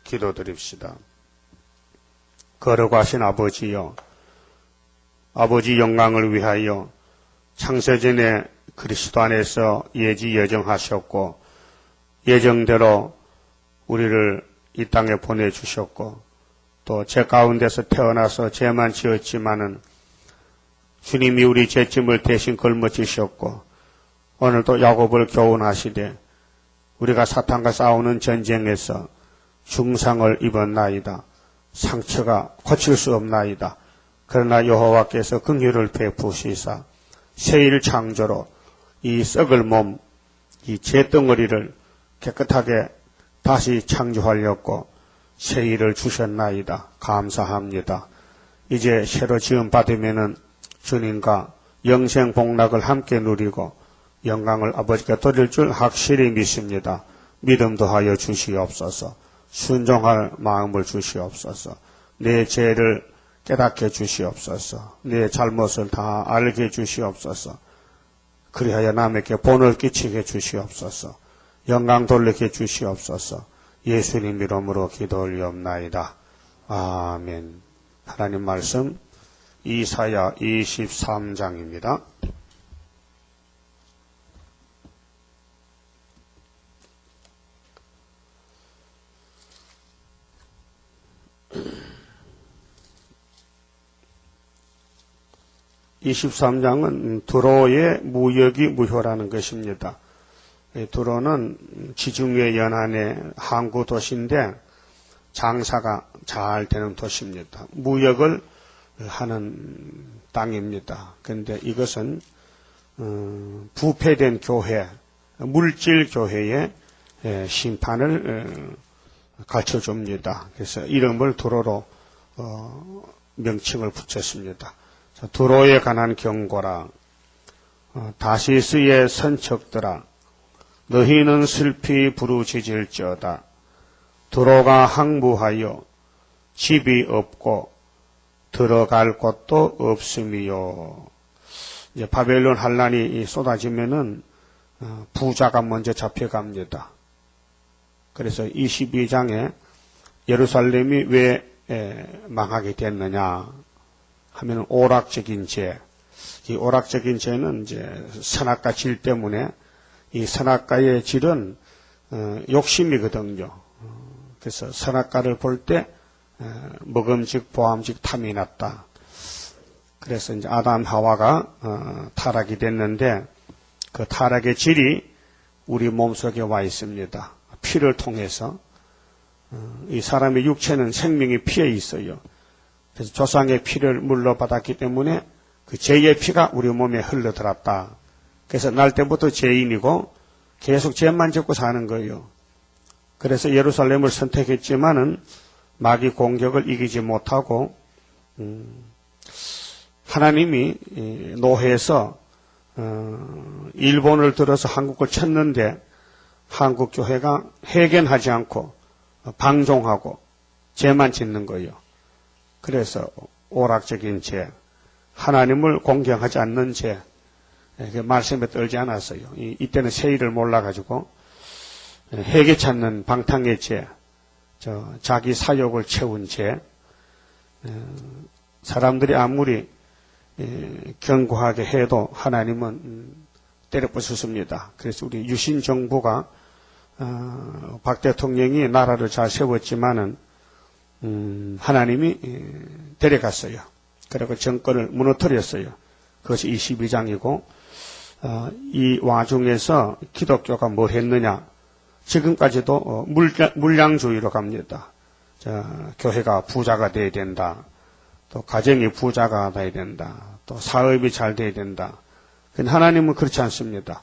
기도드립시다. 거룩하신 아버지여, 아버지 영광을 위하여 창세전에 그리스도 안에서 예지 예정하셨고 예정대로 우리를 이 땅에 보내주셨고 또 죄 가운데서 태어나서 죄만 지었지만은 주님이 우리 죄짐을 대신 걸머지셨고 오늘도 야곱을 교훈하시되 우리가 사탄과 싸우는 전쟁에서 중상을 입었나이다. 상처가 고칠 수 없나이다. 그러나 여호와께서 긍휼을 베푸시사 새일 창조로 이 썩을 몸, 이 죄덩어리를 깨끗하게 다시 창조하려고 새일을 주셨나이다. 감사합니다. 이제 새로 지음 받으면은 주님과 영생 복락을 함께 누리고 영광을 아버지께 드릴 줄 확실히 믿습니다. 믿음 더하여 주시옵소서. 순종할 마음을 주시옵소서. 내 죄를 깨닫게 주시옵소서. 내 잘못을 다 알게 주시옵소서. 그리하여 남에게 본을 끼치게 주시옵소서. 영광 돌리게 주시옵소서. 예수님 이름으로 기도 올리옵나이다. 아멘. 하나님 말씀 이사야 23장입니다. (23장은) 두로의 무역이 무효라는 것입니다. 두로는 지중해 연안의 항구 도시인데 장사가 잘 되는 도시입니다. 무역을 하는 땅입니다. 그런데 이것은 부패된 교회, 물질 교회의 심판을 가르쳐줍니다. 그래서 이름을 두로로 명칭을 붙였습니다. 두로에 관한 경고라. 다시스의 선척들아, 너희는 슬피 부르짖을지어다. 두로가 항무하여 집이 없고 들어갈 곳도 없음이요. 이제 바벨론 환란이 쏟아지면은 부자가 먼저 잡혀갑니다. 그래서 22장에 예루살렘이 왜 망하게 됐느냐 하면 오락적인 죄. 이 오락적인 죄는 이제 선악과 질 때문에 이 선악과의 질은 욕심이거든요. 그래서 선악과를 볼 때 먹음직 보암직 탐이 났다. 그래서 이제 아담 하와가 타락이 됐는데 그 타락의 질이 우리 몸속에 와 있습니다. 피를 통해서 이 사람의 육체는 생명이 피에 있어요. 그래서 조상의 피를 물러받았기 때문에 그 죄의 피가 우리 몸에 흘러들었다. 그래서 날 때부터 죄인이고 계속 죄만 짓고 사는 거예요. 그래서 예루살렘을 선택했지만은 마귀 공격을 이기지 못하고 하나님이 노해에서 일본을 들어서 한국을 쳤는데 한국 교회가 회개하지 않고 방종하고 죄만 짓는 거예요. 그래서 오락적인 죄, 하나님을 공경하지 않는 죄, 말씀에 떨지 않았어요. 이때는 세일을 몰라가지고 회개 찾는 방탕의 죄, 자기 사욕을 채운 죄, 사람들이 아무리 견고하게 해도 하나님은 때려 부수습니다. 그래서 우리 유신 정부가 박 대통령이 나라를 잘 세웠지만은 하나님이 데려갔어요. 그리고 정권을 무너뜨렸어요. 그것이 22장이고 이 와중에서 기독교가 뭘 했느냐? 지금까지도 물량주의로 갑니다. 교회가 부자가 돼야 된다. 또 가정이 부자가 돼야 된다. 또 사업이 잘 돼야 된다. 근데 하나님은 그렇지 않습니다.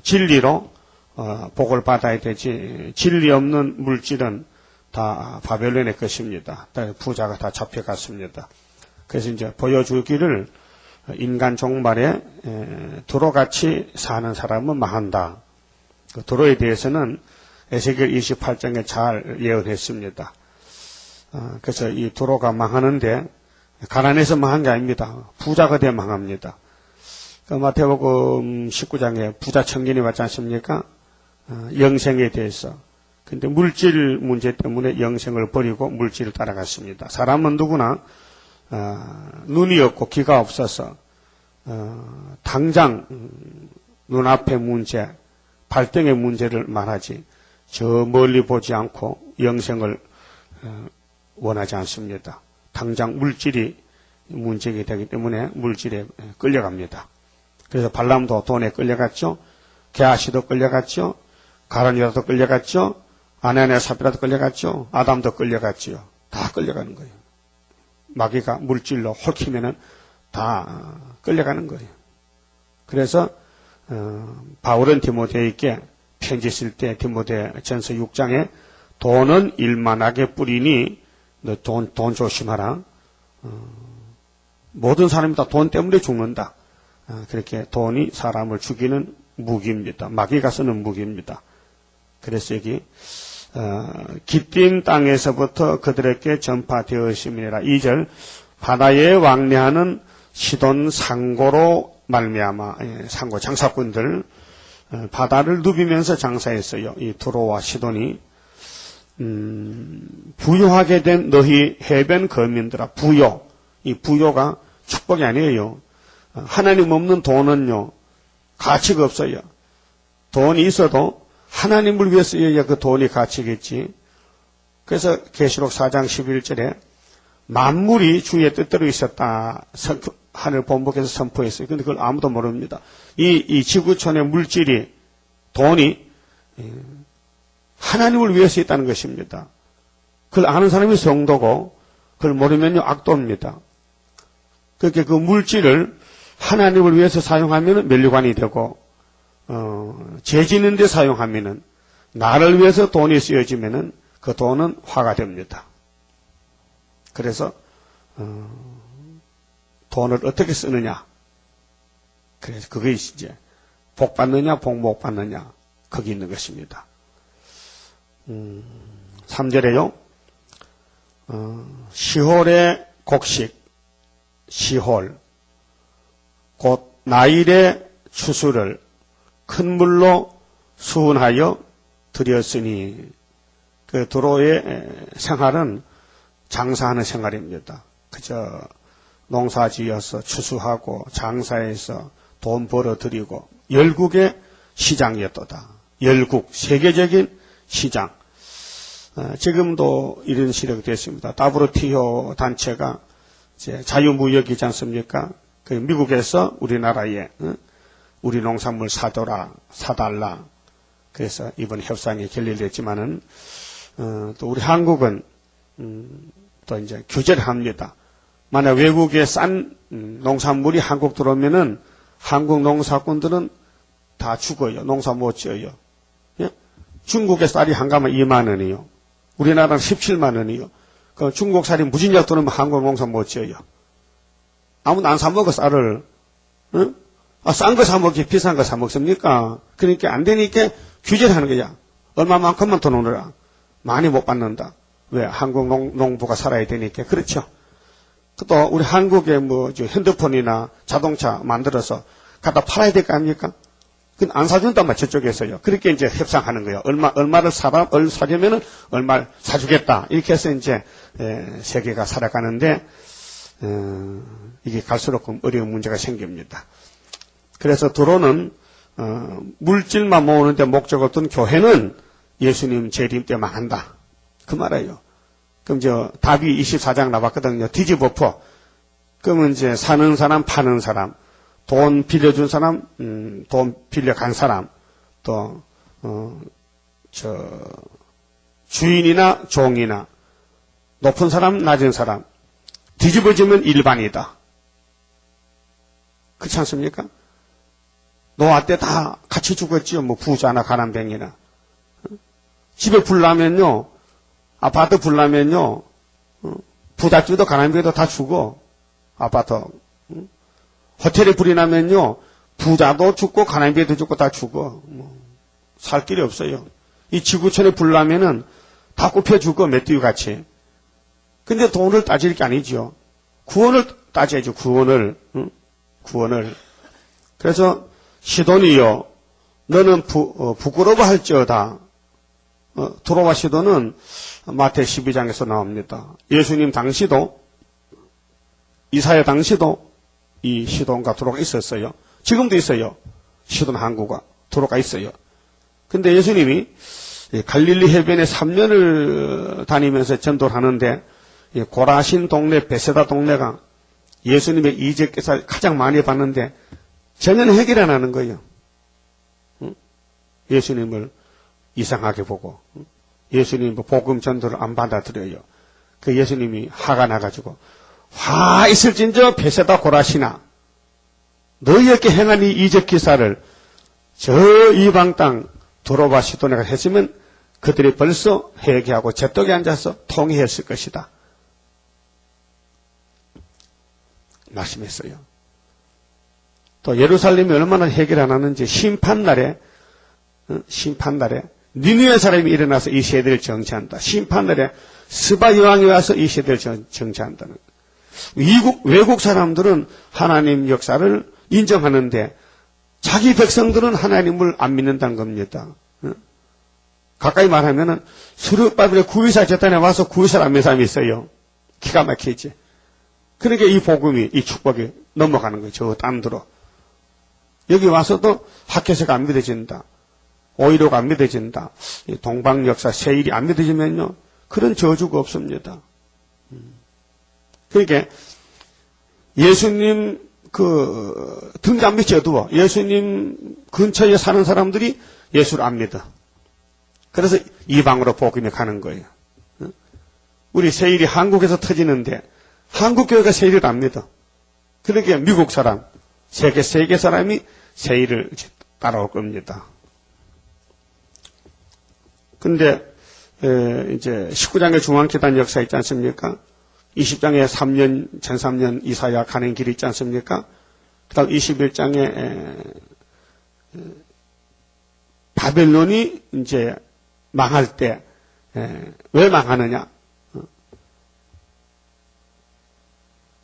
진리로 복을 받아야 되지 진리 없는 물질은 다 바벨론의 것입니다. 부자가 다 잡혀갔습니다. 그래서 이제 보여주기를 인간 종말에 두로같이 사는 사람은 망한다. 그 두로에 대해서는 에스겔 28장에 잘 예언했습니다. 그래서 이 두로가 망하는데 가난해서 망한 게 아닙니다. 부자가 되어 망합니다. 그 마태복음 19장에 부자 청년이 왔지 않습니까? 영생에 대해서. 근데 물질 문제 때문에 영생을 버리고 물질을 따라갔습니다. 사람은 누구나 눈이 없고 귀가 없어서 당장 눈앞의 문제, 발등의 문제를 말하지 저 멀리 보지 않고 영생을 원하지 않습니다. 당장 물질이 문제가 되기 때문에 물질에 끌려갑니다. 그래서 발람도 돈에 끌려갔죠. 게하시도 끌려갔죠. 가룟유다도 끌려갔죠. 아나니아 사피라도 끌려갔죠. 아담도 끌려갔죠. 다 끌려가는 거예요. 마귀가 물질로 홀키면은 다 끌려가는 거예요. 그래서 바울은 디모데에게 편지 쓸 때 디모데 전서 6장에 돈은 일만하게 뿌리니 너 돈 조심하라. 모든 사람이 다 돈 때문에 죽는다. 그렇게 돈이 사람을 죽이는 무기입니다. 마귀가 쓰는 무기입니다. 그래서 여기 기띔 땅에서부터 그들에게 전파되었음이라. 2절 바다에 왕래하는 시돈 상고로 말미암아 상고 장사꾼들 바다를 누비면서 장사했어요. 이 두로와 시돈이 부요하게 된 너희 해변 거민들아. 부요, 이 부요가 축복이 아니에요. 하나님 없는 돈은요 가치가 없어요. 돈이 있어도 하나님을 위해 쓰여야 그 돈이 가치겠지. 그래서 계시록 4장 11절에 만물이 주의 뜻대로 있었다. 하늘 본복에서 선포했어요. 근데 그걸 아무도 모릅니다. 이 지구촌의 물질이, 돈이 하나님을 위해서 있다는 것입니다. 그걸 아는 사람이 성도고, 그걸 모르면요 악도입니다. 그렇게 그 물질을 하나님을 위해서 사용하면 면류관이 되고, 죄 짓는 데 사용하면은, 나를 위해서 돈이 쓰여지면은, 그 돈은 화가 됩니다. 그래서, 돈을 어떻게 쓰느냐. 그래서 그게 이제, 복 받느냐, 복 못 받느냐, 거기 있는 것입니다. 3절에요, 시홀의 곡식, 시홀, 곧 나일의 추수를 큰 물로 수운하여 드렸으니, 그 두로의 생활은 장사하는 생활입니다. 그저 농사지어서 추수하고 장사해서 돈 벌어들이고 열국의 시장이었도다. 열국, 세계적인 시장. 지금도 이런 시력이 됐습니다. WTO 단체가 이제 자유무역이지 않습니까? 그 미국에서 우리나라에 우리 농산물 사달라. 그래서 이번 협상이 결렬됐지만은 또 우리 한국은 또 이제 규제를 합니다. 만약 외국에 싼 농산물이 한국 들어오면은 한국 농사꾼들은 다 죽어요. 농사 못 지어요. 예? 중국의 쌀이 한 가마 2만 원이요. 우리나라는 17만 원이요. 그 중국 쌀이 무진장 들어오면 한국 농사 못 지어요. 아무도 안 사 먹어 쌀을. 응? 싼 거 사 먹지 비싼 거 사 먹습니까? 그러니까 안 되니까 규제를 하는 거야. 얼마만큼만 더 넣으라. 많이 못 받는다. 왜? 한국 농부가 살아야 되니까. 그렇죠. 또 우리 한국에 핸드폰이나 자동차 만들어서 갖다 팔아야 될 거 아닙니까? 그건 안 사준단 말이야, 저쪽에서요. 그렇게 이제 협상하는 거예요. 얼마를 사려면은 얼마를 사주겠다. 이렇게 해서 이제, 세계가 살아가는데, 이게 갈수록 어려운 문제가 생깁니다. 그래서 도로는, 물질만 모으는데 목적 없던 교회는 예수님 재림 때 망한다. 그 말이에요. 그럼 답이 24장 나왔거든요. 뒤집어퍼. 그러면 이제 사는 사람, 파는 사람, 돈 빌려준 사람, 돈 빌려간 사람, 또, 주인이나 종이나, 높은 사람, 낮은 사람, 뒤집어지면 일반이다. 그렇지 않습니까? 노아 때 다 같이 죽었지요. 부자나 가난뱅이나. 집에 불 나면요, 아파트 불 나면요, 부잣집도 가난뱅이도 다 죽어. 아파트. 호텔에 불이 나면요, 부자도 죽고 가난뱅이도 죽고 다 죽어. 살 길이 없어요. 이 지구촌에 불 나면은 다 굽혀 죽어, 메뚜기 같이. 근데 돈을 따질 게 아니죠. 구원을 따져야죠, 구원을. 구원을. 그래서 시돈이요, 너는 부끄러워할지어다. 도로와 시도는 마태 12장에서 나옵니다. 예수님 당시도, 이사야 당시도 이 시돈과 도로가 있었어요. 지금도 있어요. 시돈 항구가, 도로가 있어요. 근데 예수님이 갈릴리 해변에 3년을 다니면서 전도를 하는데, 고라신 동네, 베세다 동네가 예수님의 이적기사를 가장 많이 봤는데 전혀 해결 안 하는 거예요. 예수님을 이상하게 보고, 예수님 복음 전도를 안 받아들여요. 그 예수님이 화가 나가지고, 화 있을진저 베세다 고라시나, 너희에게 행한 이 이적기사를 저 이방 땅 도로바 시도네가 했으면 그들이 벌써 회개하고 제떡에 앉아서 통회했을 것이다. 말씀했어요. 또 예루살렘이 얼마나 해결 안 하는지 심판날에 니느웨 사람이 일어나서 이 세대를 정치한다. 심판날에 스바 여왕이 와서 이 세대를 정치한다는. 외국 사람들은 하나님 역사를 인정하는데 자기 백성들은 하나님을 안 믿는다는 겁니다. 가까이 말하면은 수르바벨의 구의사 재단에 와서 구의사를 안 믿는 사람이 있어요. 기가 막히지. 그러니까 이 복음이, 이 축복이 넘어가는 거예요. 저 딴 데로. 여기 와서도 학회서가 안 믿어진다. 오히려가 안 믿어진다. 동방 역사 세일이 안 믿어지면요, 그런 저주가 없습니다. 그러니까 예수님 등잔 안 밑이 어두워. 예수님 근처에 사는 사람들이 예수를 안 믿어. 그래서 이방으로 복음이 가는 거예요. 우리 세일이 한국에서 터지는데 한국 교회가 세일을 안 믿어. 그러니까 미국 사람, 세계 사람이 세일을 따라올 겁니다. 근데 이제 19장의 중앙재단 역사 있지 않습니까? 20장에 전 3년 이사야 가는 길이 있지 않습니까? 그 다음 21장에 바벨론이 이제 망할 때, 왜 망하느냐?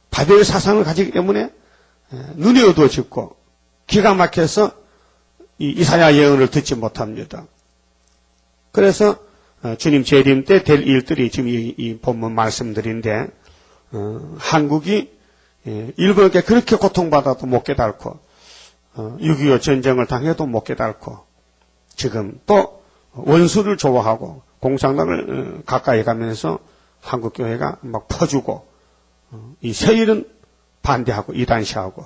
바벨 사상을 가지기 때문에 눈이 어두워졌고 기가 막혀서 이사야 예언을 듣지 못합니다. 그래서 주님 재림 때 될 일들이 지금 이 본문 말씀들인데, 한국이 일본에게 그렇게 고통받아도 못 깨닫고 6.25 전쟁을 당해도 못 깨닫고 지금 또 원수를 좋아하고 공산당을 가까이 가면서 한국교회가 막 퍼주고, 이 세일은 반대하고 이단시하고,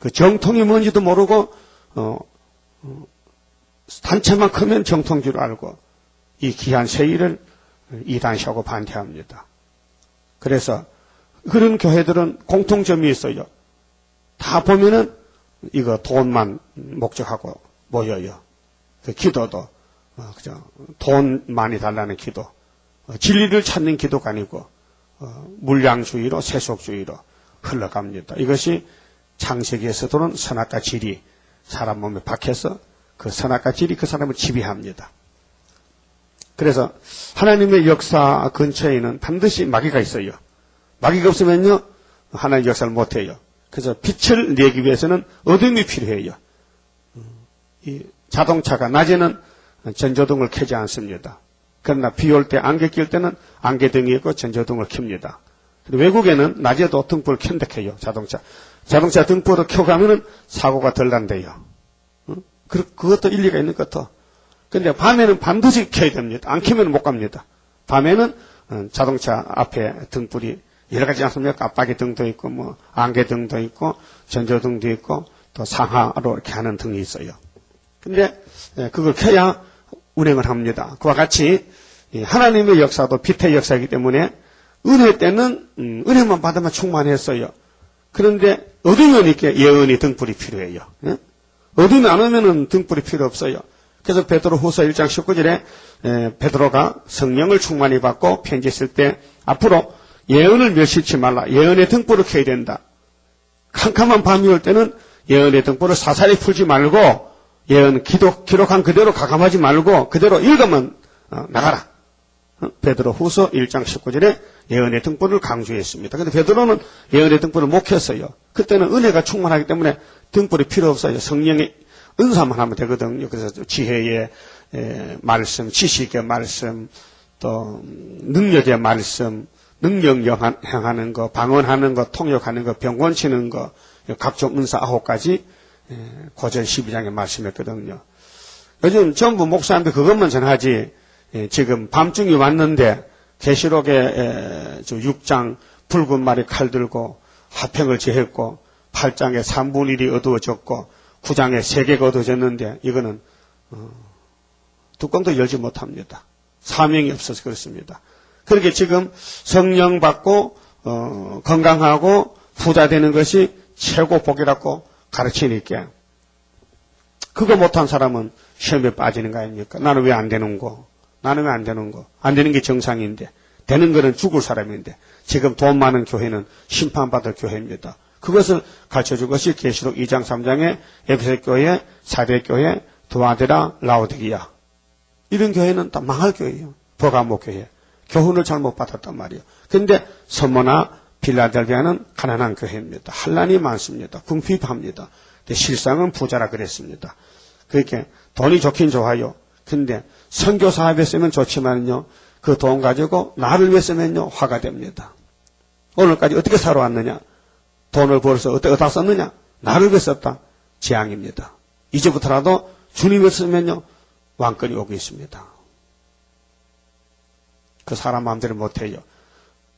그 정통이 뭔지도 모르고 단체만 크면 정통줄 알고 이 귀한 세일을 이단시하고 반대합니다. 그래서 그런 교회들은 공통점이 있어요. 다 보면은 이거 돈만 목적하고 모여요. 그 기도도 그저 돈 많이 달라는 기도, 진리를 찾는 기도가 아니고 물량주의로 세속주의로 흘러갑니다. 이것이 창세기에서 도는 선악과 질이 사람 몸에 박혀서 그 선악과 질이 그 사람을 지배합니다. 그래서 하나님의 역사 근처에는 반드시 마귀가 있어요. 마귀가 없으면요, 하나님의 역사를 못해요. 그래서 빛을 내기 위해서는 어둠이 필요해요. 이 자동차가 낮에는 전조등을 켜지 않습니다. 그러나 비 올 때 안개 낄 때는 안개등이 있고 전조등을 켭니다. 외국에는 낮에도 등불을 켠다 해요. 자동차 등불을 켜고 하면은 사고가 덜 난대요. 그것도 일리가 있는 것 같아. 근데 밤에는 반드시 켜야 됩니다. 안 켜면 못 갑니다. 밤에는 자동차 앞에 등불이 여러 가지 않습니까? 깜빡이 등도 있고, 안개 등도 있고, 전조등도 있고, 또 상하로 이렇게 하는 등이 있어요. 근데 그걸 켜야 운행을 합니다. 그와 같이 하나님의 역사도 빛의 역사이기 때문에 은혜 때는 은혜만 받으면 충만했어요. 그런데 어둠이 오니까 예언이 등불이 필요해요. 어둠이 안 오면은 등불이 필요 없어요. 그래서 베드로후서 1장 19절에 베드로가 성령을 충만히 받고 편지했을 때 앞으로 예언을 멸시치 말라. 예언의 등불을 켜야 된다. 캄캄한 밤이 올 때는 예언의 등불을 사사리 풀지 말고 예언 기록한 그대로 가감하지 말고 그대로 읽으면 나가라. 베드로후서 1장 19절에 예언의 등불을 강조했습니다. 그런데 베드로는 예언의 등불을 못 켰어요. 그때는 은혜가 충만하기 때문에 등불이 필요 없어요. 성령의 은사만 하면 되거든요. 그래서 지혜의 말씀, 지식의 말씀, 또 능력의 말씀, 능력 행하는 거, 방언하는 거, 통역하는 거, 병권 치는 거, 각종 은사 9가지 고전 12장에 말씀했거든요. 요즘 전부 목사님들 그것만 전하지, 지금 밤중이 왔는데 계시록의 6장 붉은 말이 칼 들고 화평을 제했고 8장에 3분의 1이 어두워졌고 9장에 3개가 어두워졌는데 이거는 뚜껑도 열지 못합니다. 사명이 없어서 그렇습니다. 그렇게 지금 성령 받고 건강하고 부자 되는 것이 최고 복이라고 가르치니까 그거 못한 사람은 시험에 빠지는 거 아닙니까? 나는 왜 안 되는 거? 나는 왜 안 되는 거? 안 되는 게 정상인데 되는 거는 죽을 사람인데 지금 돈 많은 교회는 심판받을 교회입니다. 그것을 가르쳐준 것이 계시록 2장 3장의 에베소 교회, 사대 교회, 두아데라, 라오디게아 이런 교회는 다 망할 교회예요. 버가모 교회. 교훈을 잘못 받았단 말이에요. 그런데 서머나 빌라델비아는 가난한 교회입니다. 환난이 많습니다. 궁핍합니다. 근데 실상은 부자라 그랬습니다. 그렇게 돈이 좋긴 좋아요. 근데 선교 사업에 쓰면 좋지만요. 그 돈 가지고 나를 위해 쓰면요. 화가 됩니다. 오늘까지 어떻게 살아왔느냐? 돈을 벌어서 어디다 썼느냐? 나를 위해 썼다. 재앙입니다. 이제부터라도 주님을 쓰면요. 왕권이 오고 있습니다. 그 사람 마음대로 못해요.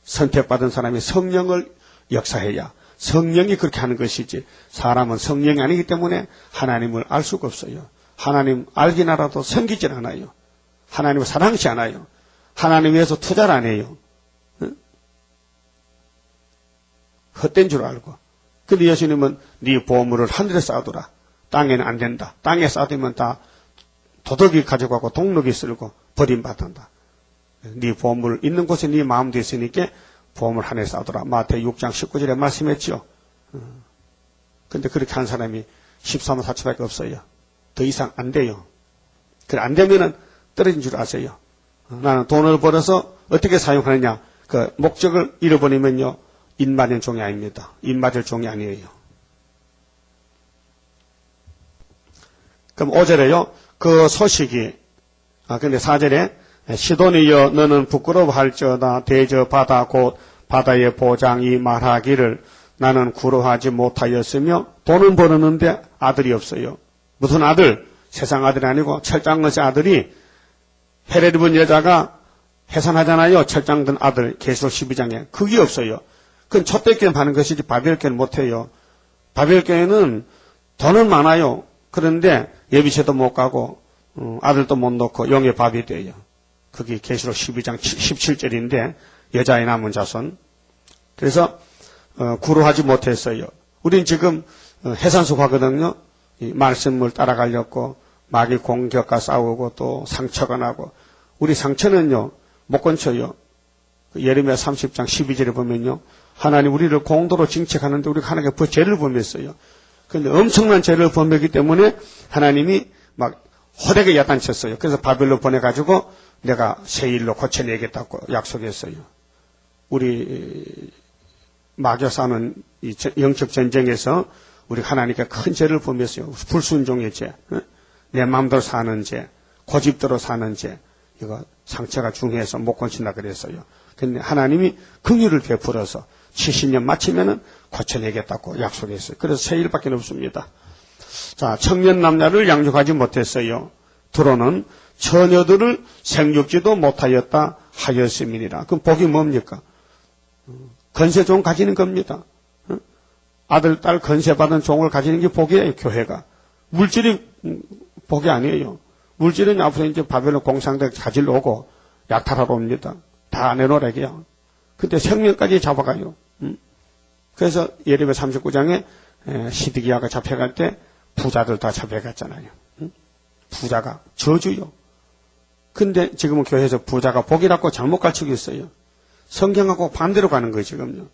선택받은 사람이 성령을 역사해야 성령이 그렇게 하는 것이지 사람은 성령이 아니기 때문에 하나님을 알 수가 없어요. 하나님 알긴 알아도 섬기질 않아요. 하나님을 사랑하지 않아요. 하나님 위해서 투자를 안 해요. 응? 헛된 줄 알고. 근데 예수님은 네 보물을 하늘에 쌓아두라. 땅에는 안 된다. 땅에 쌓아두면 다 도둑이 가져가고 동록이 쓸고 버림받는다. 네 보물 있는 곳에 네 마음도 있으니까 보물 하늘에 쌓아두라. 마태복음 6장 19절에 말씀했죠. 근데 그렇게 한 사람이 13만 4천밖에 없어요. 더 이상 안 돼요. 그래 안 되면은 떨어진 줄 아세요. 나는 돈을 벌어서 어떻게 사용하느냐. 그 목적을 잃어버리면요. 인맞은 종이 아닙니다. 인맞을 종이 아니에요. 그럼 5절에요. 그 소식이 근데 4절에 시돈이여 너는 부끄러워할지어다 대저 바다 곧 바다의 보장이 말하기를 나는 구로하지 못하였으며 돈은 벌었는데 아들이 없어요. 무슨 아들? 세상 아들이 아니고 철장거시 아들이 헤레 입은 여자가 해산하잖아요. 철장 든 아들 계시록 12장에 그게 없어요. 그건 촛대교회 하는 것이지 바벨교회는 못해요. 바벨교회는 돈은 많아요. 그런데 예비체도 못 가고 아들도 못 놓고 용의 밥이 돼요. 그게 계시록 12장 17절인데 여자의 남은 자손. 그래서 구루하지 못했어요. 우린 지금 해산수 가거든요. 이 말씀을 따라가려고 마귀 공격과 싸우고 또 상처가 나고 우리 상처는요 못 건쳐요. 예레미야 30장 12절에 보면요. 하나님 우리를 공도로 징책하는데 우리가 하나님께 죄를 범했어요. 그런데 엄청난 죄를 범했기 때문에 하나님이 막 호되게 야단쳤어요. 그래서 바벨로 보내가지고 내가 새 일로 고쳐내겠다고 약속했어요. 우리 마귀와 싸우는 이 영적 전쟁에서 우리 하나님께 큰 죄를 범했어요. 불순종의 죄, 내 마음대로 사는 죄, 고집대로 사는 죄, 이거 상처가 중요해서 못 고친다 그랬어요. 근데 하나님이 긍휼을 베풀어서 70년 마치면은 고쳐내겠다고 약속했어요. 그래서 새 일밖에 없습니다. 자, 청년 남녀를 양육하지 못했어요. 두로는 처녀들을 생육지도 못하였다 하였음이니라. 그럼 복이 뭡니까? 건세종 가지는 겁니다. 아들, 딸 건세받은 종을 가지는 게 복이에요, 교회가. 물질이 복이 아니에요. 물질은 앞으로 이제 바벨론 공상대 가지러 오고 약탈하러 옵니다. 다 내놓으라게요. 근데 생명까지 잡아가요. 그래서 예레미야 39장에 시드기야가 잡혀갈 때 부자들 다 잡혀갔잖아요. 부자가 저주요. 근데 지금은 교회에서 부자가 복이라고 잘못 가르치고 있어요. 성경하고 반대로 가는 거예요, 지금요.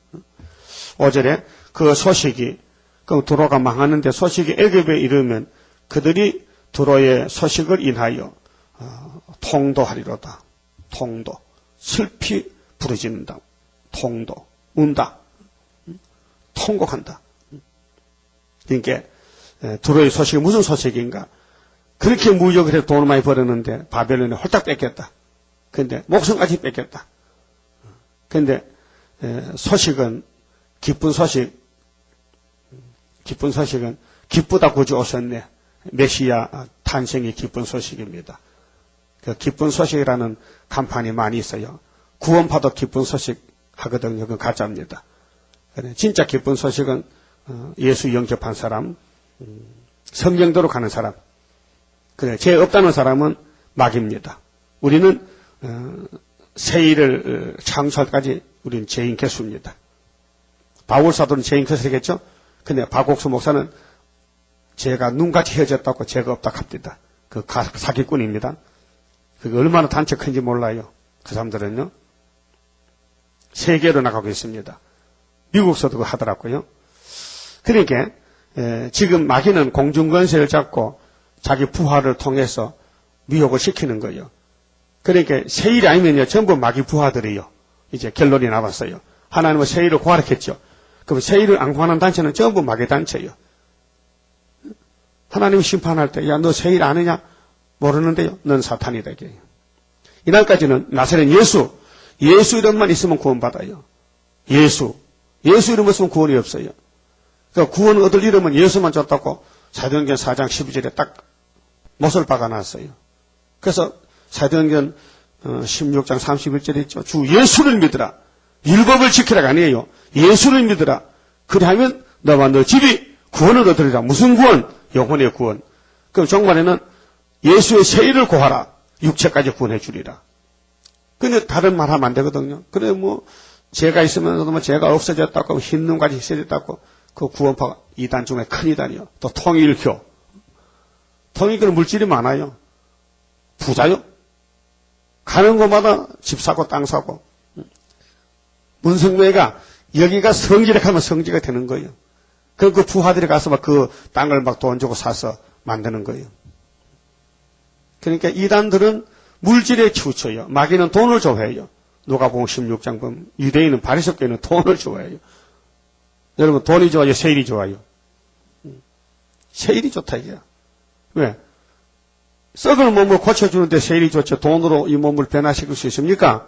5절에 그 소식이, 그 두로가 망하는데 소식이 애굽에 이르면 그들이 두로의 소식을 인하여 통도하리로다. 통도. 슬피 부르짖는다. 통도. 운다. 통곡한다. 그러니까 두로의 소식이 무슨 소식인가? 그렇게 무역을 해서 돈을 많이 벌었는데 바벨론에 홀딱 뺏겼다. 근데 목숨까지 뺏겼다. 근데 소식은 기쁜 소식은 기쁘다 구주 오셨네. 메시아 탄생이 기쁜 소식입니다. 그 기쁜 소식이라는 간판이 많이 있어요. 구원파도 기쁜 소식 하거든요. 그건 가짜입니다. 진짜 기쁜 소식은 예수 영접한 사람, 성경대로 가는 사람, 그래 죄 없다는 사람은 막입니다. 우리는 세일을 창조할 때까지 우리는 죄인 개수입니다. 바울 사도는 죄인 개수겠죠. 근데 박옥수 목사는 죄가 눈같이 헤어졌다고 죄가 없다 합니다. 그 사기꾼입니다. 그게 얼마나 단체 큰지 몰라요. 그 사람들은요. 세계로 나가고 있습니다. 미국서도 하더라고요. 그러니까 지금 마귀는 공중권세를 잡고 자기 부하를 통해서 미혹을 시키는 거예요. 그러니까 세일이 아니면요 전부 마귀 부하들이요. 이제 결론이 나왔어요. 하나님은 세일을 구하랬겠죠. 그럼 세일을 안 구하는 단체는 전부 마귀 단체예요. 하나님이 심판할 때, 야, 너 세일 아느냐? 모르는데요. 넌 사탄이다. 이게. 이날까지는 나사렛 예수 이름만 있으면 구원받아요. 예수 이름 없으면 구원이 없어요. 그러니까 구원 얻을 이름은 예수만 줬다고 사도행전 4장 12절에 딱 못을 박아놨어요. 그래서 사도행전 16장 31절에 있죠. 주 예수를 믿으라. 율법을 지키라가 아니에요. 예수를 믿으라. 그리하면 너와 너 집이 구원을 얻으리라. 무슨 구원? 영혼의 구원. 그럼 종말에는 예수의 세일을 구하라. 육체까지 구원해 주리라. 근데 다른 말 하면 안 되거든요. 그래 죄가 있으면서도 죄가 없어졌다고 흰 눈까지 있어졌다고 그 구원파가 이단 중에 큰 이단이요. 또 통일교. 통일교는 물질이 많아요. 부자요. 가는 곳마다 집 사고 땅 사고. 문성매가 여기가 성지라 하면 성지가 되는 거예요. 그 부하들이 가서 막 그 땅을 막 돈 주고 사서 만드는 거예요. 그러니까 이단들은 물질에 치우쳐요. 마귀는 돈을 좋아해요. 누가복음 16장 보면 유대인은 바리새교인은 돈을 좋아해요. 여러분 돈이 좋아요? 세일이 좋아요? 세일이 좋다 이게야. 왜? 썩을 몸을 고쳐주는데 세일이 좋죠. 돈으로 이 몸을 변화시킬 수 있습니까?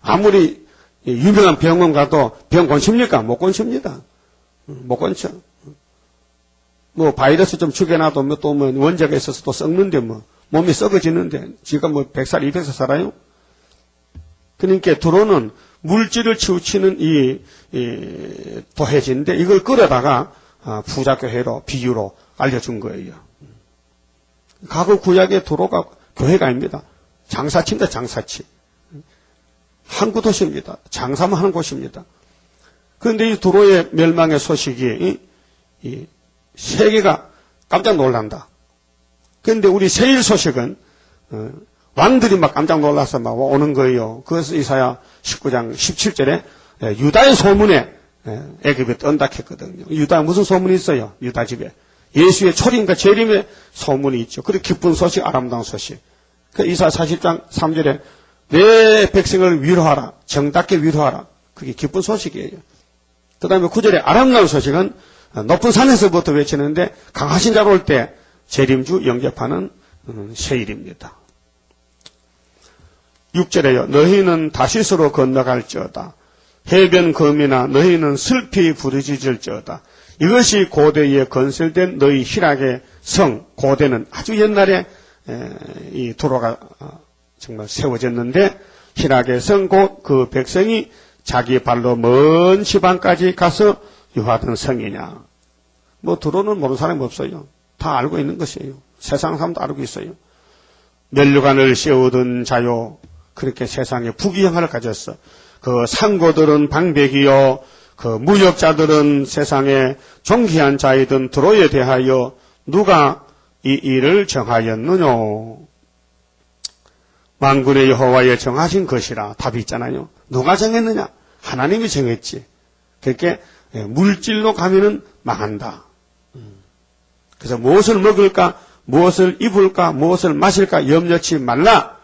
아무리 유명한 병원 가도 병 고칩니까? 못 고칩니다. 못 고쳐. 바이러스 좀 죽여놔도 또 원자가 있어서 또 썩는데 몸이 썩어지는데 지금 100살, 200살 살아요? 그러니까 드론은 물질을 치우치는 이 도해지인데 이걸 끌어다가 부자교회로 비유로 알려준 거예요. 과거 구약의 도로가 교회가 아닙니다. 장사치입니다. 장사치. 항구 도시입니다. 장사만 하는 곳입니다. 그런데 이 도로의 멸망의 소식이 세계가 깜짝 놀란다. 그런데 우리 세일 소식은 왕들이 막 깜짝 놀라서 막 오는 거예요. 그래서 이사야 19장 17절에 유다의 소문에 애굽이 떤닥했거든요. 유다 무슨 소문이 있어요? 유다 집에. 예수의 초림과 재림의 소문이 있죠. 그리고 기쁜 소식, 아름다운 소식. 그 이사야 40장 3절에 내 백성을 위로하라. 정답게 위로하라. 그게 기쁜 소식이에요. 그 다음에 9절에 아름다운 소식은 높은 산에서부터 외치는데 강하신 자로 올 때 재림주 영접하는 세일입니다. 6절에요. 너희는 다시스로 건너갈지어다. 해변 거미나 너희는 슬피 부르짖을지어다. 이것이 고대에 건설된 너희 희락의 성. 고대는 아주 옛날에 이 도로가 정말 세워졌는데 희락의 성 곧 그 백성이 자기 발로 먼 지방까지 가서 유하던 성이냐. 도로는 모르는 사람이 없어요. 다 알고 있는 것이에요. 세상 사람도 알고 있어요. 면류관을 씌우던 자요. 그렇게 세상에 부귀영화를 가졌어. 그 상고들은 방백이요. 그 무역자들은 세상에 존귀한 자이든 도로에 대하여 누가 이 일을 정하였느냐. 만군의 여호와의 정하신 것이라. 답이 있잖아요. 누가 정했느냐? 하나님이 정했지. 그렇게 물질로 가면은 망한다. 그래서 무엇을 먹을까, 무엇을 입을까, 무엇을 마실까 염려치 말라.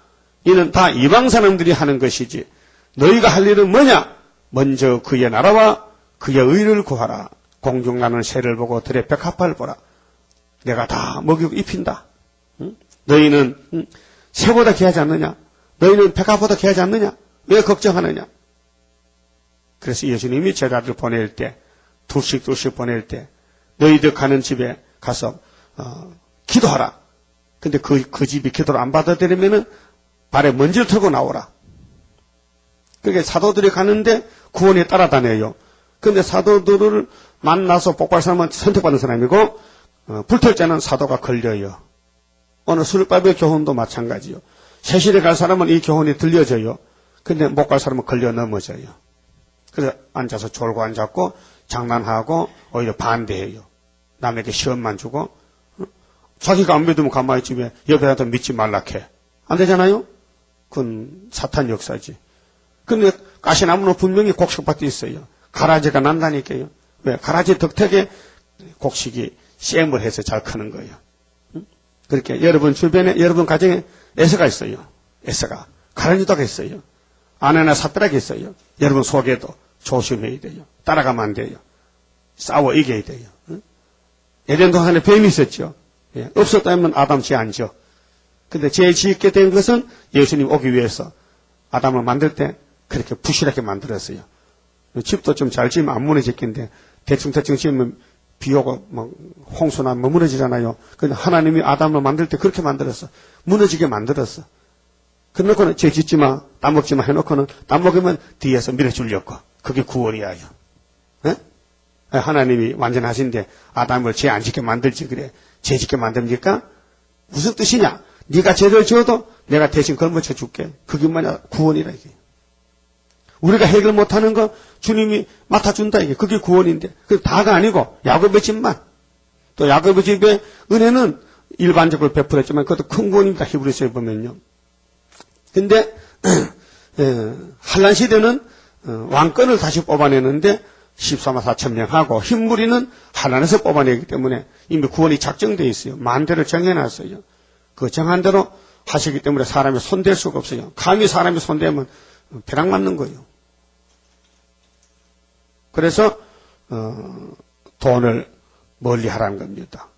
이는 다 이방 사람들이 하는 것이지. 너희가 할 일은 뭐냐? 먼저 그의 나라와 그의 의를 구하라. 공중 나는 새를 보고 들의 백합화를 보라. 내가 다 먹이고 입힌다. 응? 너희는 새보다 귀하지 않느냐? 너희는 백합보다 귀하지 않느냐? 왜 걱정하느냐? 그래서 예수님이 제자들 보낼 때, 둘씩 보낼 때, 너희들 가는 집에 가서 기도하라. 근데 그 집이 기도를 안 받아들이면은 발에 먼지를 털고 나오라. 그러니까 사도들이 가는데 구원에 따라다녀요. 근데 사도들을 만나서 복발사람은 선택받은 사람이고, 불탈자는 사도가 걸려요. 오늘 술밥의 교훈도 마찬가지요. 세실에 갈 사람은 이 교훈이 들려져요. 근데 못 갈 사람은 걸려 넘어져요. 그래서 앉아서 졸고 앉았고, 장난하고, 오히려 반대해요. 남에게 시험만 주고, 자기가 안 믿으면 가만히 있지 왜 옆에 사람도 믿지 말라 해. 안 되잖아요? 그건 사탄 역사지. 근데 가시나무는 분명히 곡식밭이 있어요. 가라지가 난다니까요. 왜? 가라지 덕택에 곡식이 쌤을 해서 잘 크는 거예요. 그렇게 여러분 주변에, 여러분 가정에 에서가 있어요. 에서가. 가라지도가 있어요. 아내나 사또락이 있어요. 여러분 속에도 조심해야 돼요. 따라가면 안 돼요. 싸워 이겨야 돼요. 에덴 동산에 뱀이 있었죠. 예, 없었다면 아담 죄 안 져. 근데 죄 짓게 된 것은 예수님 오기 위해서 아담을 만들 때 그렇게 부실하게 만들었어요. 집도 좀 잘 지으면 안 무너졌긴데 대충 지으면 비 오고 막 홍수나 무너지잖아요. 근데 하나님이 아담을 만들 때 그렇게 만들었어. 무너지게 만들었어. 그래놓고는 죄 짓지 마, 땀 먹지 마 해놓고는 땀 먹으면 뒤에서 밀어주려고. 그게 구원이야요. 네? 하나님이 완전하신데 아담을 죄 안 짓게 만들지 그래. 죄 짓게 만듭니까? 무슨 뜻이냐? 네가 죄를 지어도 내가 대신 걸머쳐 줄게. 그게 뭐냐? 구원이라 이게. 우리가 해결 못하는 거 주님이 맡아준다 이게. 그게 구원인데. 그 다가 아니고 야곱의 집만. 또 야곱의 집의 은혜는 일반적으로 베풀었지만 그것도 큰 구원입니다. 히브리서에 보면요. 근데 한란 시대는 왕권을 다시 뽑아내는데 14만 4천 명하고 흰무리는 한란에서 뽑아내기 때문에 이미 구원이 작정되어 있어요. 만대를 정해놨어요. 그 정한 대로 하시기 때문에 사람이 손댈 수가 없어요. 감히 사람이 손대면 벼락 맞는 거예요. 그래서 돈을 멀리 하라는 겁니다.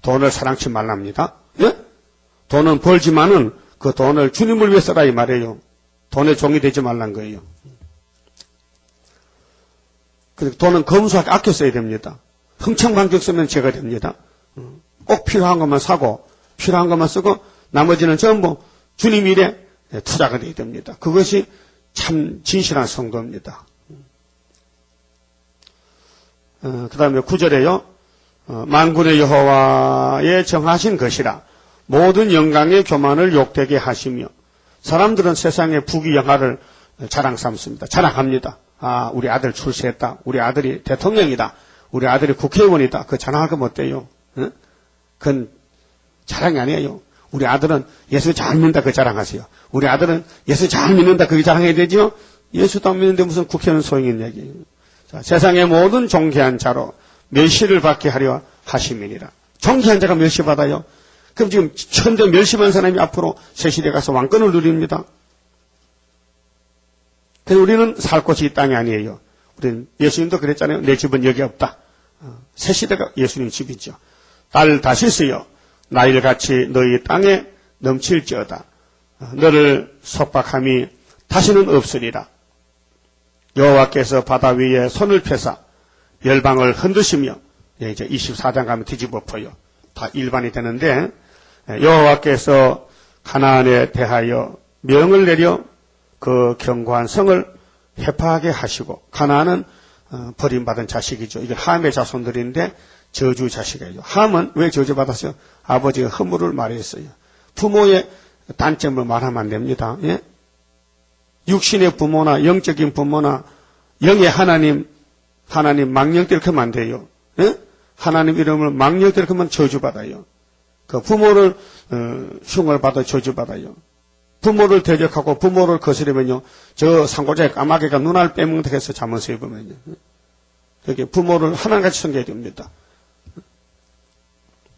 돈을 사랑치 말랍니다. 예? 돈은 벌지만은 그 돈을 주님을 위해 써라 이 말이에요. 돈의 종이 되지 말란 거예요. 그리고 돈은 검소하게 아껴 써야 됩니다. 흥청망청 쓰면 죄가 됩니다. 꼭 필요한 것만 사고 필요한 것만 쓰고 나머지는 전부 주님 일에 투자가 되어야 됩니다. 그것이 참 진실한 성도입니다. 그 다음에 9절에요. 만군의 여호와의 정하신 것이라 모든 영광의 교만을 욕되게 하시며 사람들은 세상의 부귀영화를 자랑 삼습니다. 자랑합니다. 아, 우리 아들 출세했다. 우리 아들이 대통령이다. 우리 아들이 국회의원이다. 그거 자랑하면 어때요? 응? 그건 자랑이 아니에요. 우리 아들은 예수 잘 믿는다. 그거 자랑하세요. 우리 아들은 예수 잘 믿는다. 그게 자랑해야 되죠? 예수도 안 믿는데 무슨 국회의원 소용 있는 얘기예요. 자, 세상의 모든 존귀한 자로 멸시를 받게 하려 하심이니라. 존귀한 자가 멸시받아요. 그럼 지금 천대 멸시받은 사람이 앞으로 새 시대에 가서 왕권을 누립니다. 그래서 우리는 살 곳이 이 땅이 아니에요. 우리는 예수님도 그랬잖아요. 내 집은 여기 없다. 새 시대가 예수님 집이죠. 딸 다시스여 나일 같이 너희 땅에 넘칠지어다. 너를 속박함이 다시는 없으리라. 여호와께서 바다 위에 손을 펴사 열방을 흔드시며 이제 24장 가면 뒤집어 엎어요. 다 일반이 되는데 여호와께서 가나안에 대하여 명을 내려 그 견고한 성을 해파하게 하시고 가나안은 버림받은 자식이죠. 이게 함의 자손들인데 저주 자식이에요. 함은 왜 저주받았어요? 아버지가 허물을 말했어요. 부모의 단점을 말하면 안 됩니다. 예? 육신의 부모나 영적인 부모나 영의 하나님 망령들 하면 안 돼요. 예? 하나님 이름을 망령들 하면 저주받아요. 그 부모를 흉을 받아 저주받아요. 부모를 대적하고 부모를 거스르면요. 저 상고자의 까마귀가 눈알 빼먹는다 해서 잠언서에 보면요. 그렇게 부모를 하나같이 섬겨야 됩니다.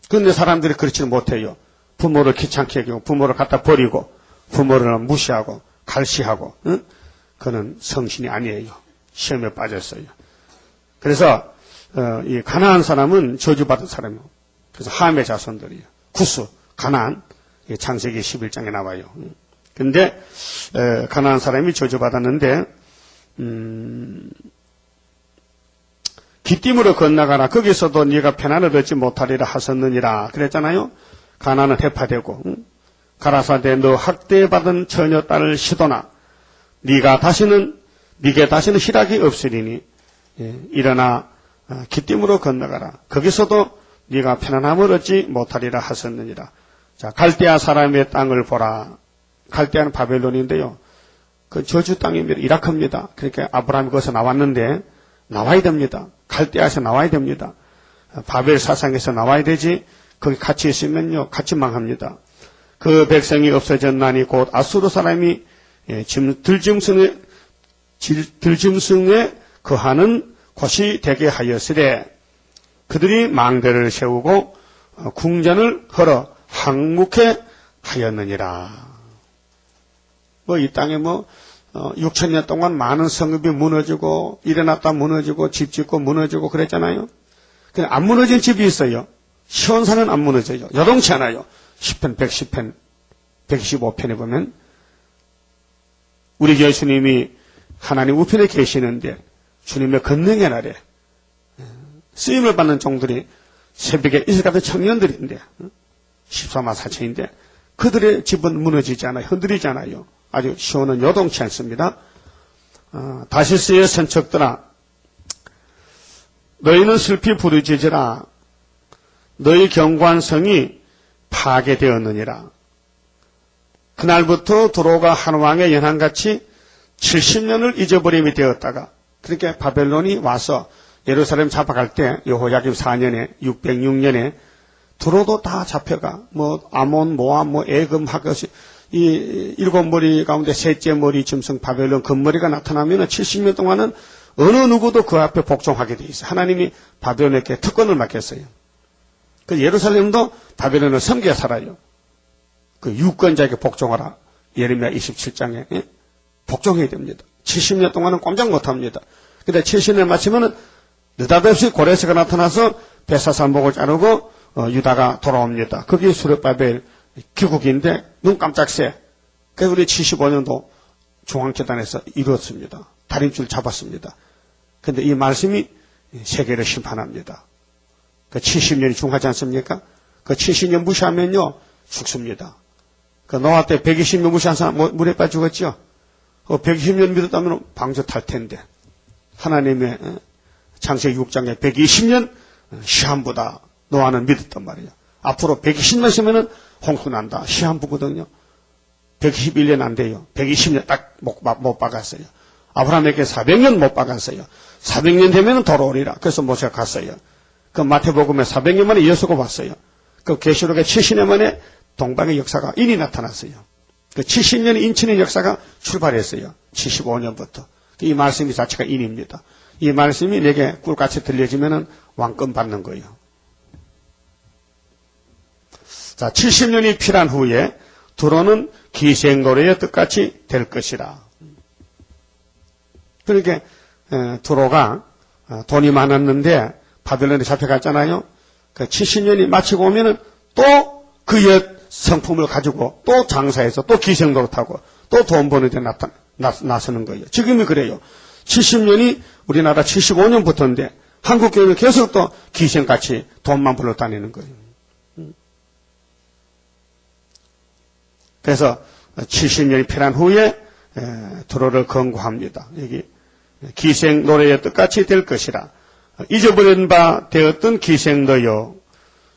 그런데 사람들이 그렇지는 못해요. 부모를 귀찮게 여기고 부모를 갖다 버리고 부모를 무시하고 갈시하고 그는 성신이 아니에요. 시험에 빠졌어요. 그래서 이 가나안 사람은 저주받은 사람이에요. 그래서 함의 자손들이에요. 구스, 가나안, 창세기 11장에 나와요. 근데 가나안 사람이 저주받았는데 기띔으로 건너가라. 거기서도 네가 편안을 얻지 못하리라 하셨느니라 그랬잖아요. 가나안은 해파되고 가라사대 너 학대받은 처녀 딸을 시도나 네게 다시는 희락이 없으리니 일어나 기띔으로 건너가라. 거기서도 네가 편안함을 얻지 못하리라 하셨느니라. 자, 갈대아 사람의 땅을 보라. 갈대아는 바벨론인데요. 그 저주 땅입니다. 이라크입니다. 그러니까 아브라함이 거기서 나왔는데 나와야 됩니다. 갈대아에서 나와야 됩니다. 바벨 사상에서 나와야 되지. 거기 같이 있으면요, 같이 망합니다. 그 백성이 없어졌나니 곧 아수르 사람이 들짐승에 거하는 곳이 되게 하였으되 그들이 망대를 세우고 궁전을 헐어 항목해 하였느니라. 이 땅에 6,000년 동안 많은 성읍이 무너지고 일어났다 무너지고 집 짓고 무너지고 그랬잖아요. 근데 안 무너진 집이 있어요. 시온산은 안 무너져요. 여동치 않아요. 10편, 110편, 125편에 보면 우리 예수님이 하나님 우편에 계시는데 주님의 권능의 날에 쓰임을 받는 종들이 새벽에 이슬 같은 청년들인데 14만 4천인데 그들의 집은 무너지지 않아요. 흔들리지 않아요. 아주 시온은 요동치 않습니다. 다시스의 선척들아 너희는 슬피 부르짖으라. 너희 견고한 성이 파괴되었느니라. 그날부터 두로가 한 왕의 연한같이 70년을 잊어버림이 되었다가 그러니까 바벨론이 와서 예루살렘 잡아갈 때 여호야김 4년에 606년에 두로도 다 잡혀가 아몬, 모압, 에금, 하것이 이 7머리 가운데 셋째 머리 짐승 바벨론 금머리가 나타나면 70년 동안은 어느 누구도 그 앞에 복종하게 돼 있어요. 하나님이 바벨론에게 특권을 맡겼어요. 그 예루살렘도 바벨론을 섬겨 살아요. 그 유권자에게 복종하라. 예레미야 27장에 복종해야 됩니다. 70년 동안은 꼼짝 못합니다. 근데 70년 마치면은 느닷없이 고레스가 나타나서 베사산목을 자르고 유다가 돌아옵니다. 그게 수르바벨 귀국인데 눈 깜짝 새. 그래서 우리 75년도 중앙재단에서 이루었습니다. 다림줄 잡았습니다. 근데 이 말씀이 세계를 심판합니다. 그 70년이 중하지 않습니까? 그 70년 무시하면요 죽습니다. 그 노아 때 120년 무시한 사람 물에 빠져 죽었죠. 120년 믿었다면 방주 탈 텐데 하나님의 창세기 6장에 120년 시한부다. 노아는 믿었단 말이에요. 앞으로 120년 있으면 홍수 난다. 시한부거든요. 121년 안 돼요. 120년 딱 못 박았어요. 아브라함에게 400년 못 박았어요. 400년 되면 돌아오리라. 그래서 모세가 갔어요. 그 마태복음에 400년 만에 예수가 왔어요. 그 계시록에 70년 만에 동방의 역사가 인이 나타났어요. 그 70년의 인천의 역사가 출발했어요. 75년부터. 이 말씀이 자체가 인입니다. 이 말씀이 내게 꿀같이 들려지면은 왕권 받는 거예요. 자, 70년이 필요한 후에 두로는 기생노래의 뜻같이 될 것이라. 그러니까 두로가 돈이 많았는데 바벨론에 잡혀갔잖아요. 그 70년이 마치고 오면은 또 그 옛 성품을 가지고 또 장사해서 또 기생노릇하고 또 돈 버는 데 나서는 거예요. 지금이 그래요. 70년이 우리나라 75년부터인데 한국 교회는 계속 또 기생같이 돈만 벌러 다니는 거예요. 그래서 70년이 필요한 후에 두로를 권고합니다. 여기 기생 노래의 뜻같이 될 것이라. 잊어버린 바 되었던 기생 너여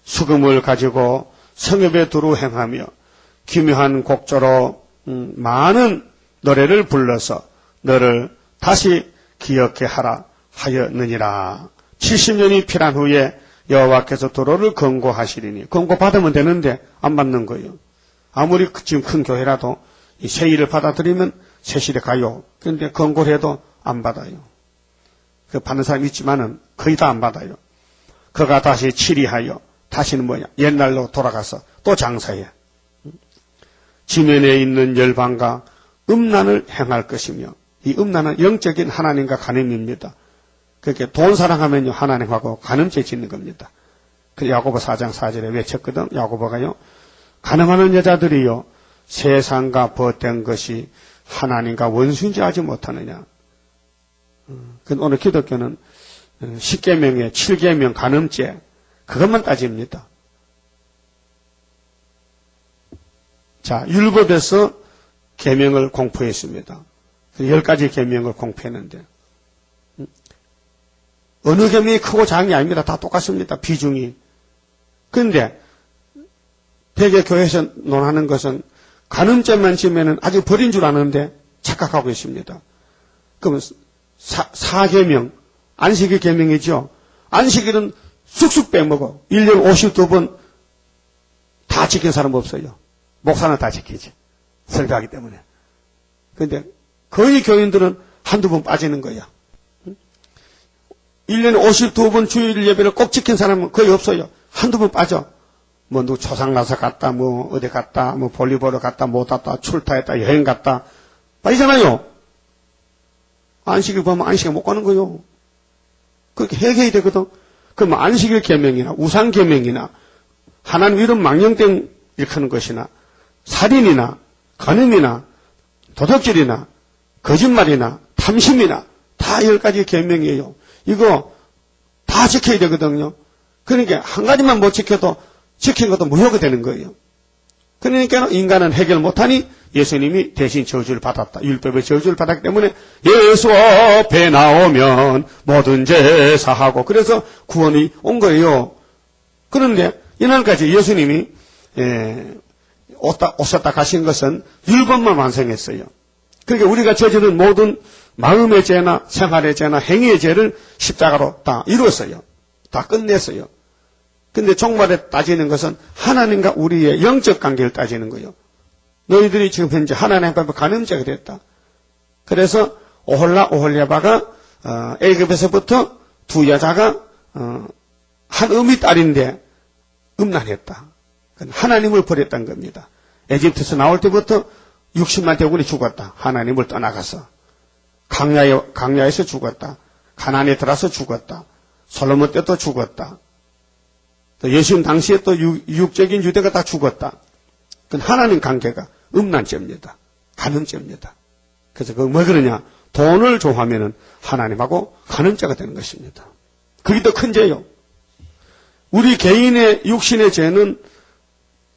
수금을 가지고 성읍에 두루 행하며 기묘한 곡조로 많은 노래를 불러서 너를 다시 기억해 하라 하였느니라. 70년이 필요한 후에 여호와께서 두로를 권고하시리니 권고받으면 되는데 안 받는 거예요. 아무리 지금 큰 교회라도 이 세일을 받아들이면 세실에 가요. 그런데 권고를 해도 안 받아요. 그 받는 사람이 있지만은 거의 다 안 받아요. 그가 다시 치리하여 다시는 뭐냐 옛날로 돌아가서 또 장사해. 지면에 있는 열방과 음란을 행할 것이며 이 음란은 영적인 하나님과 간음입니다. 그렇게 돈 사랑하면요 하나님하고 간음죄 짓는 겁니다. 그 야고보 4장 4절에 외쳤거든. 야고보가요. 가늠하는 여자들이요. 세상과 벗된 것이 하나님과 원수인지 알지 못하느냐. 오늘 기독교는 10계명에 7계명 간음죄 그것만 따집니다. 자, 율법에서 계명을 공포했습니다. 10가지 계명을 공포했는데 어느 계명이 크고 작은 게 아닙니다. 다 똑같습니다. 비중이. 그런데 대개 교회에서 논하는 것은 간음죄만 지면은 아주 벌인 줄 아는데 착각하고 있습니다. 그러면 4계명 안식일 계명이죠. 안식일은 쑥쑥 빼먹어. 1년 52번 다 지킨 사람 없어요. 목사는 다 지키지. 설교하기 때문에. 그런데 거의 교인들은 한두 번 빠지는 거야. 1년에 52번 주일 예배를 꼭 지킨 사람은 거의 없어요. 한두 번 빠져. 뭐, 누구 초상나서 갔다, 뭐, 어디 갔다, 뭐, 볼일 보러 갔다, 못 왔다, 출타했다, 여행 갔다. 빠지잖아요. 안식일 보면 안식일 못 가는 거요. 그렇게 해결해야 되거든. 그럼 안식일 계명이나 우상 계명이나 하나님 이런 망령된 일하는 것이나 살인이나 간음이나 도둑질이나 거짓말이나 탐심이나 다 10가지 계명이에요. 이거 다 지켜야 되거든요. 그러니까 한 가지만 못 지켜도 지킨 것도 무효가 되는 거예요. 그러니까 인간은 해결 못하니 예수님이 대신 저주를 받았다. 율법의 저주를 받았기 때문에 예수 앞에 나오면 모든 죄 사하고 그래서 구원이 온 거예요. 그런데 이날까지 예수님이 오셨다 가신 것은 율법만 완성했어요. 그러니까 우리가 저지른 모든 마음의 죄나 생활의 죄나 행위의 죄를 십자가로 다 이루었어요. 다 끝냈어요. 근데 종말에 따지는 것은 하나님과 우리의 영적 관계를 따지는 거예요. 너희들이 지금 현재 하나님 앞에 간음죄가 됐다. 그래서 오홀리아바가 애굽에서부터 두 여자가 한 어미 딸인데 음란했다. 하나님을 버렸다는 겁니다. 에집트에서 나올 때부터 60만 대군이 죽었다. 하나님을 떠나가서. 강야에서 죽었다. 가나안에 들어서 죽었다. 솔로몬 때도 죽었다. 또 예수님 당시에 또 육적인 유대가 다 죽었다. 그건 하나님 관계가 음란죄입니다. 간음죄입니다. 그래서 그거 뭐 그러냐? 돈을 좋아하면은 하나님하고 간음죄가 되는 것입니다. 그게 더 큰 죄요. 우리 개인의 육신의 죄는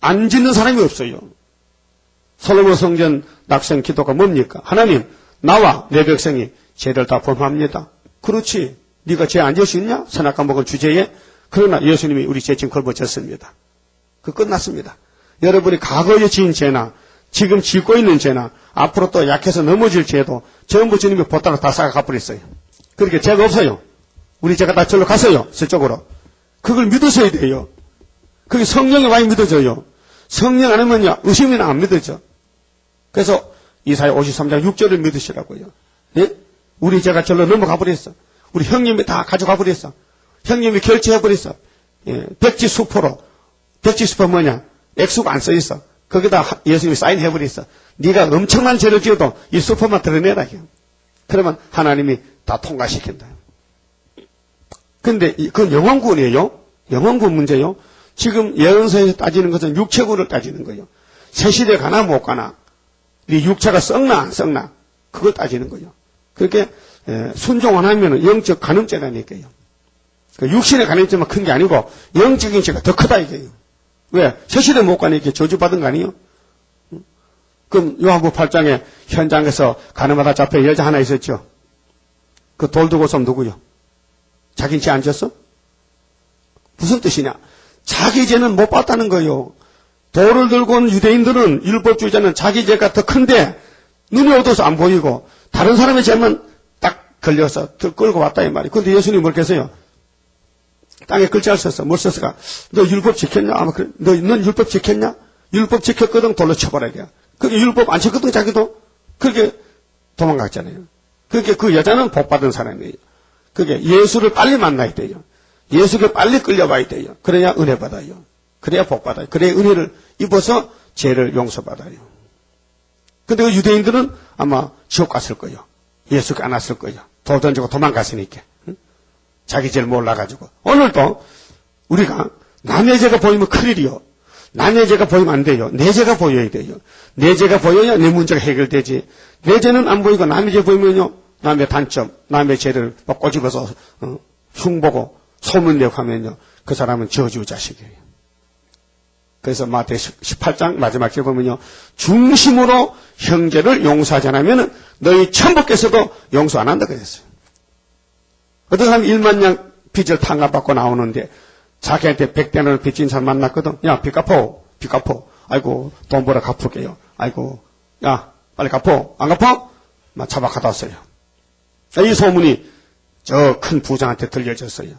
안 짓는 사람이 없어요. 솔로몬 성전 낙성 기도가 뭡니까? 하나님, 나와 내 백성이 죄를 다 범합니다. 그렇지. 네가 죄 안 지을 수 있냐? 선악과 먹은 주제에. 그러나 예수님이 우리 죄 지금 걸어졌습니다. 그 끝났습니다. 여러분이 과거에 지은 죄나 지금 짓고 있는 죄나 앞으로 또 약해서 넘어질 죄도 전부 주님이 보따로 다 싸가 갚으랬어요. 그렇게 죄가 없어요. 우리 죄가 다 절로 갔어요. 저쪽으로. 그걸 믿으셔야 돼요. 그게 성령이 많이 믿어져요. 성령 안 하면요. 의심이나 안 믿어져. 그래서 이사야 53장 6절을 믿으시라고요. 예? 우리 죄가 절로 넘어가 버렸어. 우리 형님이 다 가져가 버렸어. 형님이 결제해 버렸어. 예, 백지수포로. 백지수포 뭐냐? 액수가 안 써 있어. 거기다 예수님이 사인해 버렸어. 네가 엄청난 죄를 지어도 이 수포만 드러내라. 그러면 하나님이 다 통과시킨다. 근데 그건 영원구원이에요. 영원구원 문제요. 지금 예언서에서 따지는 것은 육체구원을 따지는 거예요. 새 시대 가나 못 가나. 네 육체가 썩나 안 썩나. 그걸 따지는 거예요. 그렇게 순종 안 하면 영적 간음죄라니까요. 육신의 간음죄만 큰 게 아니고 영적인 죄가 더 크다 이게요. 왜? 새 시대 못 가니 이렇게 저주받은 거 아니에요? 그럼 요한복음 8장에 현장에서 간음하다 잡혀 여자 하나 있었죠. 그 돌 두고 som 누구요? 자긴 죄 안 졌어? 무슨 뜻이냐? 자기 죄는 못 봤다는 거예요. 돌을 들고 온 유대인들은 율법주의자는 자기 죄가 더 큰데 눈이 어두워서 안 보이고 다른 사람의 죄만 딱 걸려서 끌고 왔다 이 말이에요. 그런데 예수님이 뭘 했어요? 땅에 글자를 썼어. 뭘 썼을까? 너 율법 지켰냐? 아마 그래. 넌 율법 지켰냐? 율법 지켰거든 돌로 쳐버려야. 그게 율법 안 지켰거든 자기도. 그렇게 도망갔잖아요. 그렇게 그 여자는 복 받은 사람이에요. 그게 예수를 빨리 만나야 돼요. 예수께 빨리 끌려와야 돼요. 그래야 은혜 받아요. 그래야 복 받아요. 그래야 은혜를 입어서 죄를 용서받아요. 근데 그 유대인들은 아마 지옥 갔을 거예요. 예수께 안 왔을 거예요. 돌 던지고 도망갔으니까. 응? 자기 죄를 몰라가지고. 오늘도 우리가 남의 죄가 보이면 큰일이요. 남의 죄가 보이면 안 돼요. 내 죄가 보여야 돼요. 내 죄가 보여야 내 문제가 해결되지. 내 죄는 안 보이고 남의 죄 보이면요. 남의 단점, 남의 죄를 꼬집어서 흉보고 소문내고 하면요. 그 사람은 저주 자식이에요. 그래서 마태복음 18장 마지막 절 보면요. 중심으로 형제를 용서하지 않으면 너희 천부께서도 용서 안 한다 그랬어요. 어떤 사람이 1만 냥 빚을 탕감받고 나오는데 자기한테 100대를 빚진 사람 만났거든. 야, 빚 갚어. 빚 갚어. 아이고, 돈 벌어 갚을게요. 아이고, 야, 빨리 갚어. 안 갚어? 막 잡아가다 왔어요. 이 소문이 저 큰 부장한테 들려졌어요.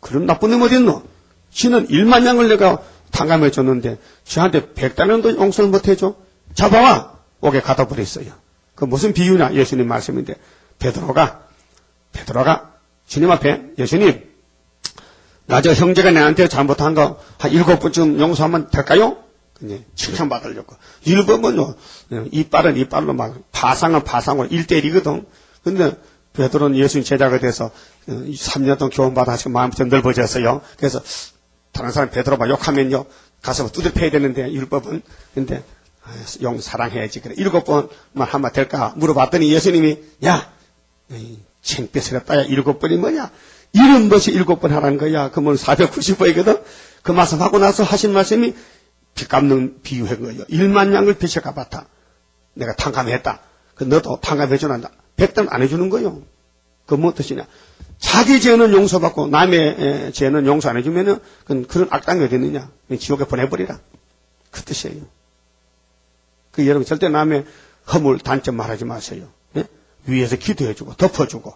그런 나쁜 놈 어딨노? 지는 1만 냥을 내가 탕감해 줬는데 저한테 100단원도 용서를 못 해줘? 잡아와! 옥에 가다 버렸어요. 그 무슨 비유냐? 예수님 말씀인데 베드로가 주님 앞에 예수님 나 저 형제가 내한테 잘못한 거 한 7번쯤 용서하면 될까요? 그냥 칭찬받으려고. 7번은요, 이빨로 막 파상은 파상으로 1대1이거든. 근데 베드로는 예수님 제자가 돼서 3년 동안 교훈받아 하시고 마음이 좀 넓어졌어요. 그래서 다른 사람 베드로가 욕하면요, 가서 두들 패야 되는데 7번. 근데 용 사랑해야지. 그래. 7번만 하면 될까? 물어봤더니 예수님이 야, 창피스럽다. 7번이 뭐냐? 이런 것이 7번 하라는 거야. 그러면 490번이거든. 그 말씀하고 나서 하신 말씀이 빚 갚는 비유한 거예요. 1만 냥을 빚을 갚았다. 내가 탕감했다. 그 너도 탕감해주는다. 100단 안 해주는 거예요. 그 뭐 뜻이냐? 자기 죄는 용서받고 남의 죄는 용서 안 해주면은 그런 악당이 어디 있느냐? 지옥에 보내버리라. 그 뜻이에요. 그 여러분 절대 남의 허물 단점 말하지 마세요. 예? 위에서 기도해주고 덮어주고.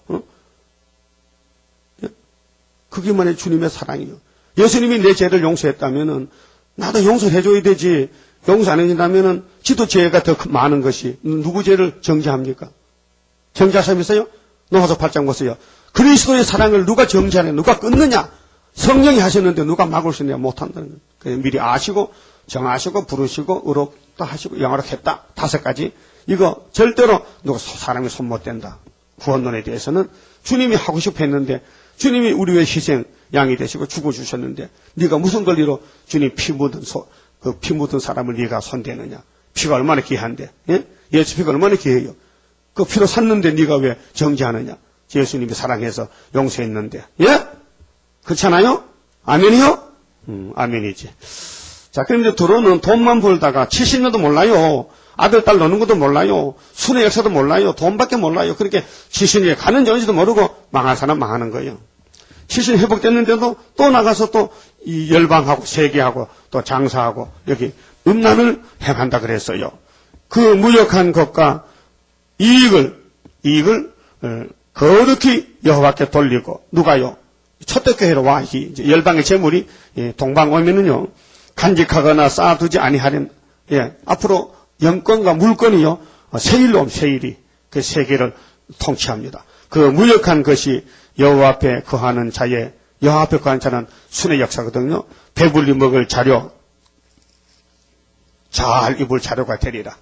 그게만이 주님의 사랑이요. 예수님이 내 죄를 용서했다면은 나도 용서해줘야 되지. 용서 안 해준다면은 지도 죄가 더 많은 것이 누구 죄를 정죄합니까? 정죄할 사람 있어요? 노아서 8장 보세요. 그리스도의 사랑을 누가 정죄하냐? 누가 끊느냐? 성령이 하셨는데 누가 막을 수 있느냐? 못한다는 거예요. 미리 아시고 정하시고 부르시고 의롭다 하시고 영화로 했다. 5가지. 이거 절대로 누가 사람이 손 못 댄다. 구원론에 대해서는 주님이 하고 싶어 했는데 주님이 우리 위해 희생 양이 되시고 죽어주셨는데 네가 무슨 권리로 주님 피 묻은 사람을 네가 손대느냐. 피가 얼마나 귀한데. 예? 예수 피가 얼마나 귀해요. 그 피로 샀는데 네가 왜 정죄하느냐. 예수님이 사랑해서 용서했는데. 예? 그렇잖아요? 아멘이요? 아멘이지. 자, 그럼 이제 도로는 돈만 벌다가 70년도 몰라요. 아들, 딸 노는 것도 몰라요. 순회 역사도 몰라요. 돈밖에 몰라요. 그렇게 70년에 가는 전지도 모르고 망할 사람 망하는 거예요. 70년 회복됐는데도 또 나가서 또 이 열방하고 세계하고 또 장사하고 여기 음란을 행한다 그랬어요. 그 무역한 것과 이익을 거룩히 여호와께 돌리고 누가요? 초대교회로 와. 이제 열방의 재물이 동방 오면은요 간직하거나 쌓아두지 아니하는 앞으로 영권과 물권이요 세일로 오면 세일이 그 세계를 통치합니다. 그 무역한 것이 여호와 앞에 거하는 자의 여호와 앞에 거하는 자는 순의 역사거든요. 배불리 먹을 자료 잘 입을 자료가 되리라.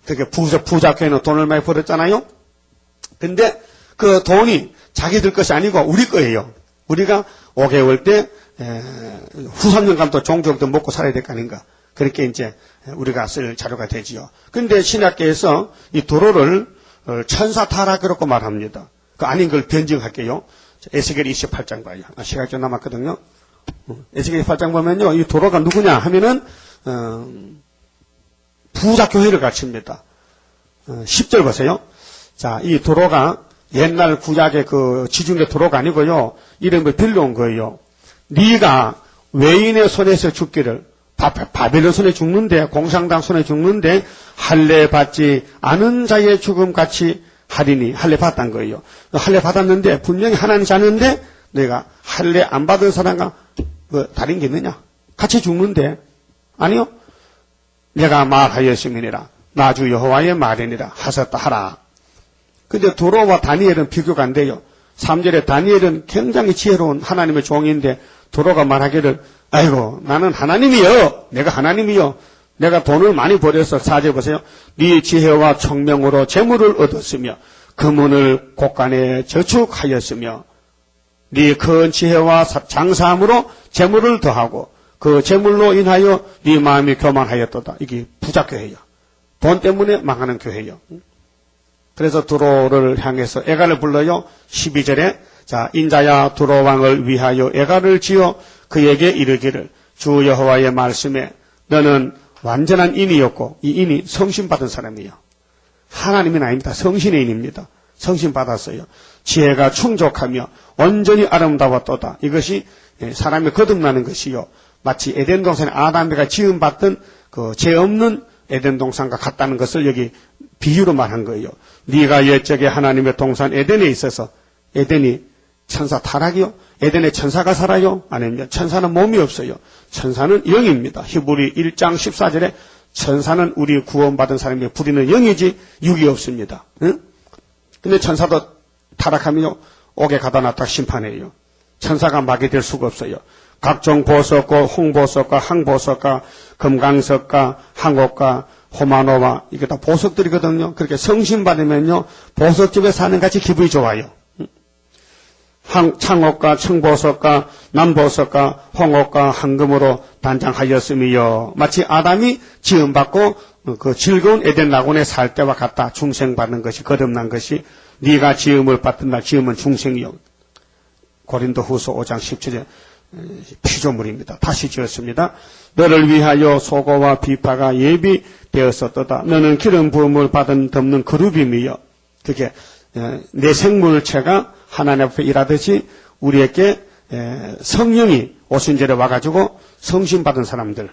그게 부자교회는 돈을 많이 벌었잖아요. 근데 그 돈이 자기들 것이 아니고 우리 거예요. 우리가 5개월 때 후삼년간도 종족도 먹고 살아야 될 거 아닌가. 그렇게 이제 우리가 쓸 자료가 되지요. 그런데 신학계에서 이 도로를 천사 타락이라고 말합니다. 그 아닌 걸 변증할게요. 에스겔 28장 봐요. 시간이 좀 남았거든요. 에스겔 28장 보면요. 이 도로가 누구냐 하면은 부자교회를 가르칩니다. 10절 보세요. 자, 이 도로가 옛날 구약의 그 지중해 도로가 아니고요. 이름을 빌려온 거예요. 네가 외인의 손에서 죽기를 바벨론 손에 죽는데 공상당 손에 죽는데 할례 받지 않은 자의 죽음 같이 하리니 할례 받았단 거예요. 할례 받았는데 분명히 하나님 자는데 내가 할례 안 받은 사람과 다른 게 있느냐? 같이 죽는데 아니요. 내가 말하였음이니라. 나 주 여호와의 말이니라 하셨다 하라. 근데 도로와 다니엘은 비교가 안 돼요. 3절에 다니엘은 굉장히 지혜로운 하나님의 종인데 도로가 말하기를 아이고 나는 하나님이요. 내가 하나님이요. 내가 돈을 많이 벌여서 4절 보세요. 네 지혜와 청명으로 재물을 얻었으며 금은을 곳간에 저축하였으며 네 큰 지혜와 장사함으로 재물을 더하고 그 재물로 인하여 네 마음이 교만하였도다. 이게 부자교회요. 돈 때문에 망하는 교회요. 그래서 두로를 향해서 애가를 불러요. 12절에 자 인자야 두로 왕을 위하여 애가를 지어 그에게 이르기를 주 여호와의 말씀에 너는 완전한 인이었고 이 인이 성신받은 사람이에요. 하나님은 아닙니다. 성신의 인입니다. 성신받았어요. 지혜가 충족하며 온전히 아름다웠도다. 이것이 사람이 거듭나는 것이요. 마치 에덴 동산에 아담이가 지음받던 그 죄 없는 에덴 동산과 같다는 것을 여기 비유로 말한 거예요. 네가 옛적에 하나님의 동산 에덴에 있어서 에덴이 천사 타락이요? 에덴에 천사가 살아요? 아닙니다. 천사는 몸이 없어요. 천사는 영입니다. 히브리 1장 14절에 천사는 우리 구원받은 사람의 부리는 영이지 육이 없습니다. 응? 근데 천사도 타락하면요 옥에 가다 놨다 심판해요. 천사가 막이 될 수가 없어요. 각종 보석과 홍보석과 항보석과 금강석과 항옥과 호마노와 이게 다 보석들이거든요. 그렇게 성신받으면요 보석집에 사는 같이 기분이 좋아요. 창옥과 청보석과 남보석과 홍옥과 황금으로 단장하였음이요. 마치 아담이 지음받고 그 즐거운 에덴 낙원에 살 때와 같다. 중생받는 것이 거듭난 것이 네가 지음을 받던 날 지음은 중생이요. 고린도후서 5장 17절 피조물입니다. 다시 지었습니다. 너를 위하여 소고와 비파가 예비되었었도다. 너는 기름 부음을 받은 덮는 그룹임이요. 그게 내 생물체가 하나님 앞에 일하듯이 우리에게 성령이 오순절에 와가지고 성신받은 사람들.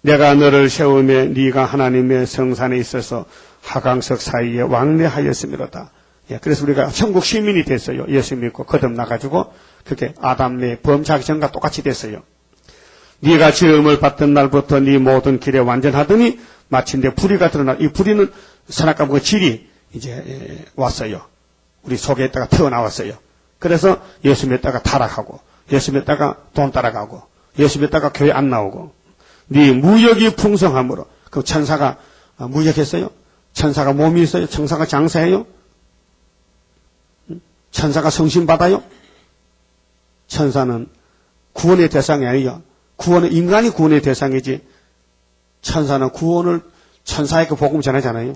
내가 너를 세우며 네가 하나님의 성산에 있어서 하강석 사이에 왕래하였음이로다. 그래서 우리가 천국 시민이 됐어요. 예수 믿고 거듭나가지고 그게 아담의 범죄하기 전과 똑같이 됐어요. 네가 지음을 받던 날부터 네 모든 길에 완전하더니 마침내 불의가 드러나. 이 불의는 선악과 그 질이 이제 왔어요. 우리 속에 있다가 튀어나왔어요. 그래서 예수 믿다가 타락하고 예수 믿다가 돈 따라가고 예수 믿다가 교회 안 나오고 네 무역이 풍성함으로 그 천사가 무역했어요? 천사가 몸이 있어요? 천사가 장사해요? 천사가 성신받아요? 천사는 구원의 대상이 아니에요. 구원은 인간이 구원의 대상이지 천사는 구원을 천사에게 복음 전하잖아요.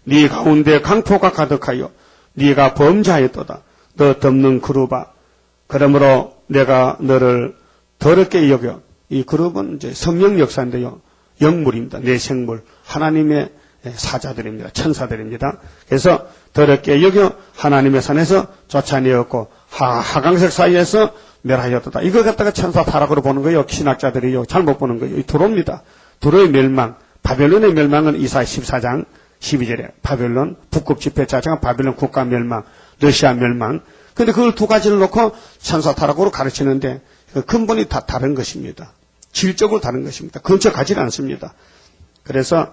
네 가운데 강포가 가득하여 네가 범죄하였도다. 너 덮는 그룹아. 그러므로 내가 너를 더럽게 여겨. 이 그룹은 이제 성령 역사인데요. 영물입니다. 내 생물. 하나님의 사자들입니다. 천사들입니다. 그래서 더럽게 여겨 하나님의 산에서 쫓아내었고 하강석 사이에서 멸하였도다. 이걸 갖다가 천사 타락으로 보는 거예요. 신학자들이요. 잘못 보는 거예요. 이 두로입니다. 두로의 멸망. 바벨론의 멸망은 이사야 14장 12절에 바벨론 북극 집회 자체가 바벨론 국가 멸망, 러시아 멸망. 그런데 그걸 두 가지를 놓고 천사 타락으로 가르치는데 근본이 다 다른 것입니다. 질적으로 다른 것입니다. 근처 가지는 않습니다. 그래서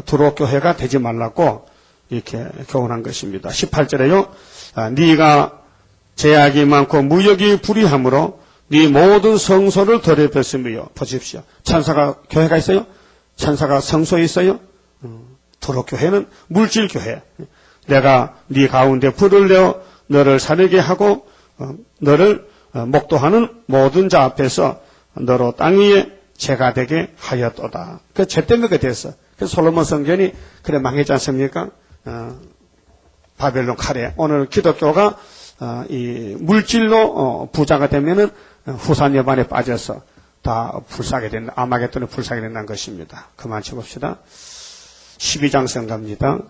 두로 교회가 되지 말라고 이렇게 교훈한 것입니다. 18절에요. 네가 제약이 많고 무역이 불의함으로 네 모든 성소를 더럽혔으며. 보십시오. 천사가 교회가 있어요? 천사가 성소에 있어요? 두로 교회는 물질 교회. 내가 네 가운데 불을 내어 너를 사르게 하고 너를 목도하는 모든 자 앞에서 너로 땅 위에 죄가 되게 하였도다. 그 죄 때문에 그렇게 됐어. 그래서 솔로몬 성전이 그래 망했지 않습니까? 바벨론 칼에. 오늘 기독교가 이 물질로 부자가 되면은 후산 여반에 빠져서 다 불사게 된다. 아마겟돈에 불사게 된다는 것입니다. 그만 쳐봅시다. 12장 성갑니다.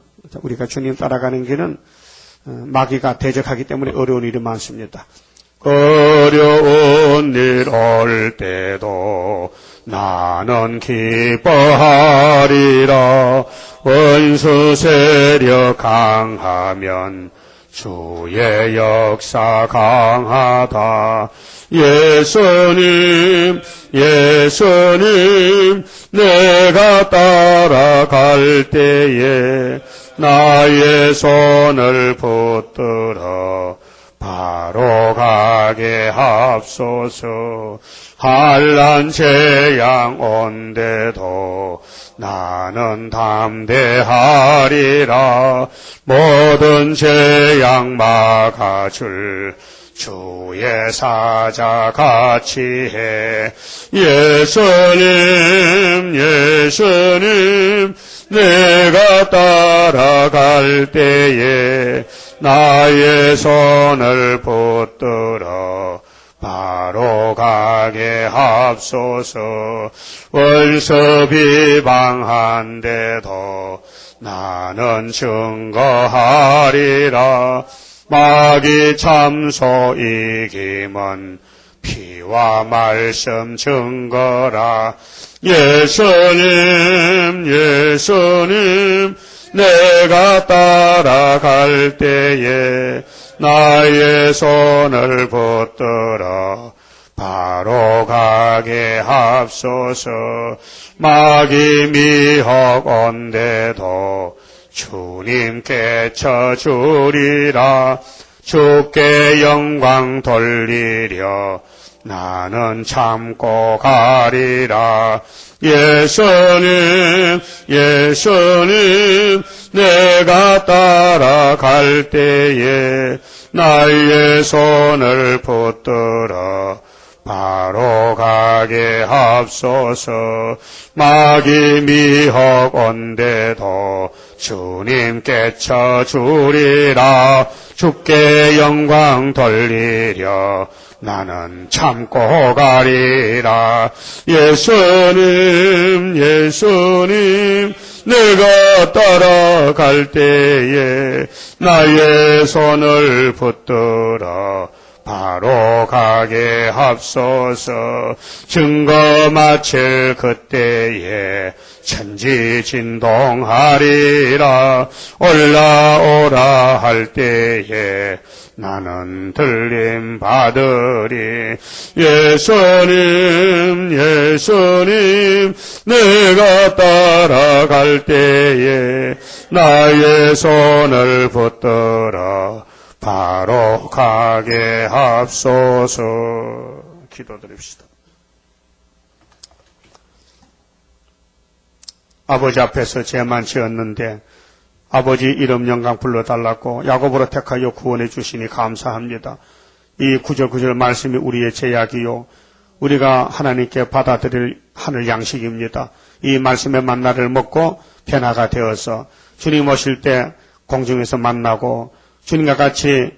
우리가 주님 따라가는 길은 마귀가 대적하기 때문에 어려운 일이 많습니다. 어려운 일 올 때도 나는 기뻐하리라. 원수 세력 강하면 주의 역사 강하다. 예수님 내가 따라갈 때에 나의 손을 붙들어 바로 가게 합소서. 한란 재앙 온데도 나는 담대하리라. 모든 재앙 막아줄 주의 사자 같이 해. 예수님 예수님 내가 따라갈 때에 나의 손을 붙들어 바로 가게 합소서. 원수 비방한데도 나는 증거하리라. 마귀 참소 이김은 피와 말씀 증거라. 예수님 예수님 내가 따라갈 때에 나의 손을 붙들어 바로 가게 합소서. 마귀 미혹 온데도 주님께 쳐주리라. 주께 영광 돌리려 나는 참고 가리라. 예수님 예수님 내가 따라갈 때에 나의 손을 붙들어 바로 가게 합소서. 마귀 미혹 온데도 주님께 쳐주리라. 주께 영광 돌리려 나는 참고 가리라. 예수님 예수님 내가 따라갈 때에 나의 손을 붙들어 바로 가게 합소서. 증거 마칠 그때에 천지진동하리라. 올라오라 할 때에 나는 들림 받으리. 예수님 예수님 내가 따라갈 때에 나의 손을 붙들어 바로 가게 합소서. 기도드립시다. 아버지 앞에서 죄만 지었는데 아버지 이름 영광 불러달라고 야곱으로 택하여 구원해 주시니 감사합니다. 이 구절구절 말씀이 우리의 제약이요 우리가 하나님께 받아들일 하늘 양식입니다. 이 말씀의 만나를 먹고 변화가 되어서 주님 오실 때 공중에서 만나고 주님과 같이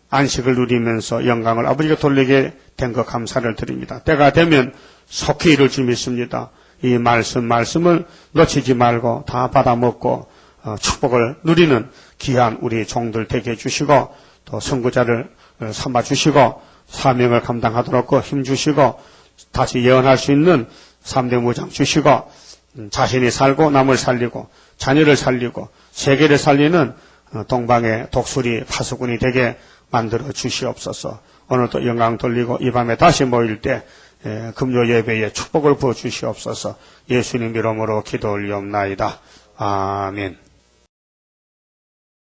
안식을 누리면서 영광을 아버지가 돌리게 된 것 감사를 드립니다. 때가 되면 속히 이룰 줄 믿습니다. 이 말씀을 놓치지 말고 다 받아먹고 축복을 누리는 귀한 우리 종들 되게 해주시고 또 선구자를 삼아주시고 사명을 감당하도록 힘주시고 다시 예언할 수 있는 3대 무장 주시고 자신이 살고 남을 살리고 자녀를 살리고 세계를 살리는 동방의 독수리 파수꾼이 되게 만들어 주시옵소서. 오늘도 영광 돌리고 이 밤에 다시 모일 때 금요 예배에 축복을 부어 주시옵소서. 예수님 이름으로 기도 올리옵나이다. 아멘.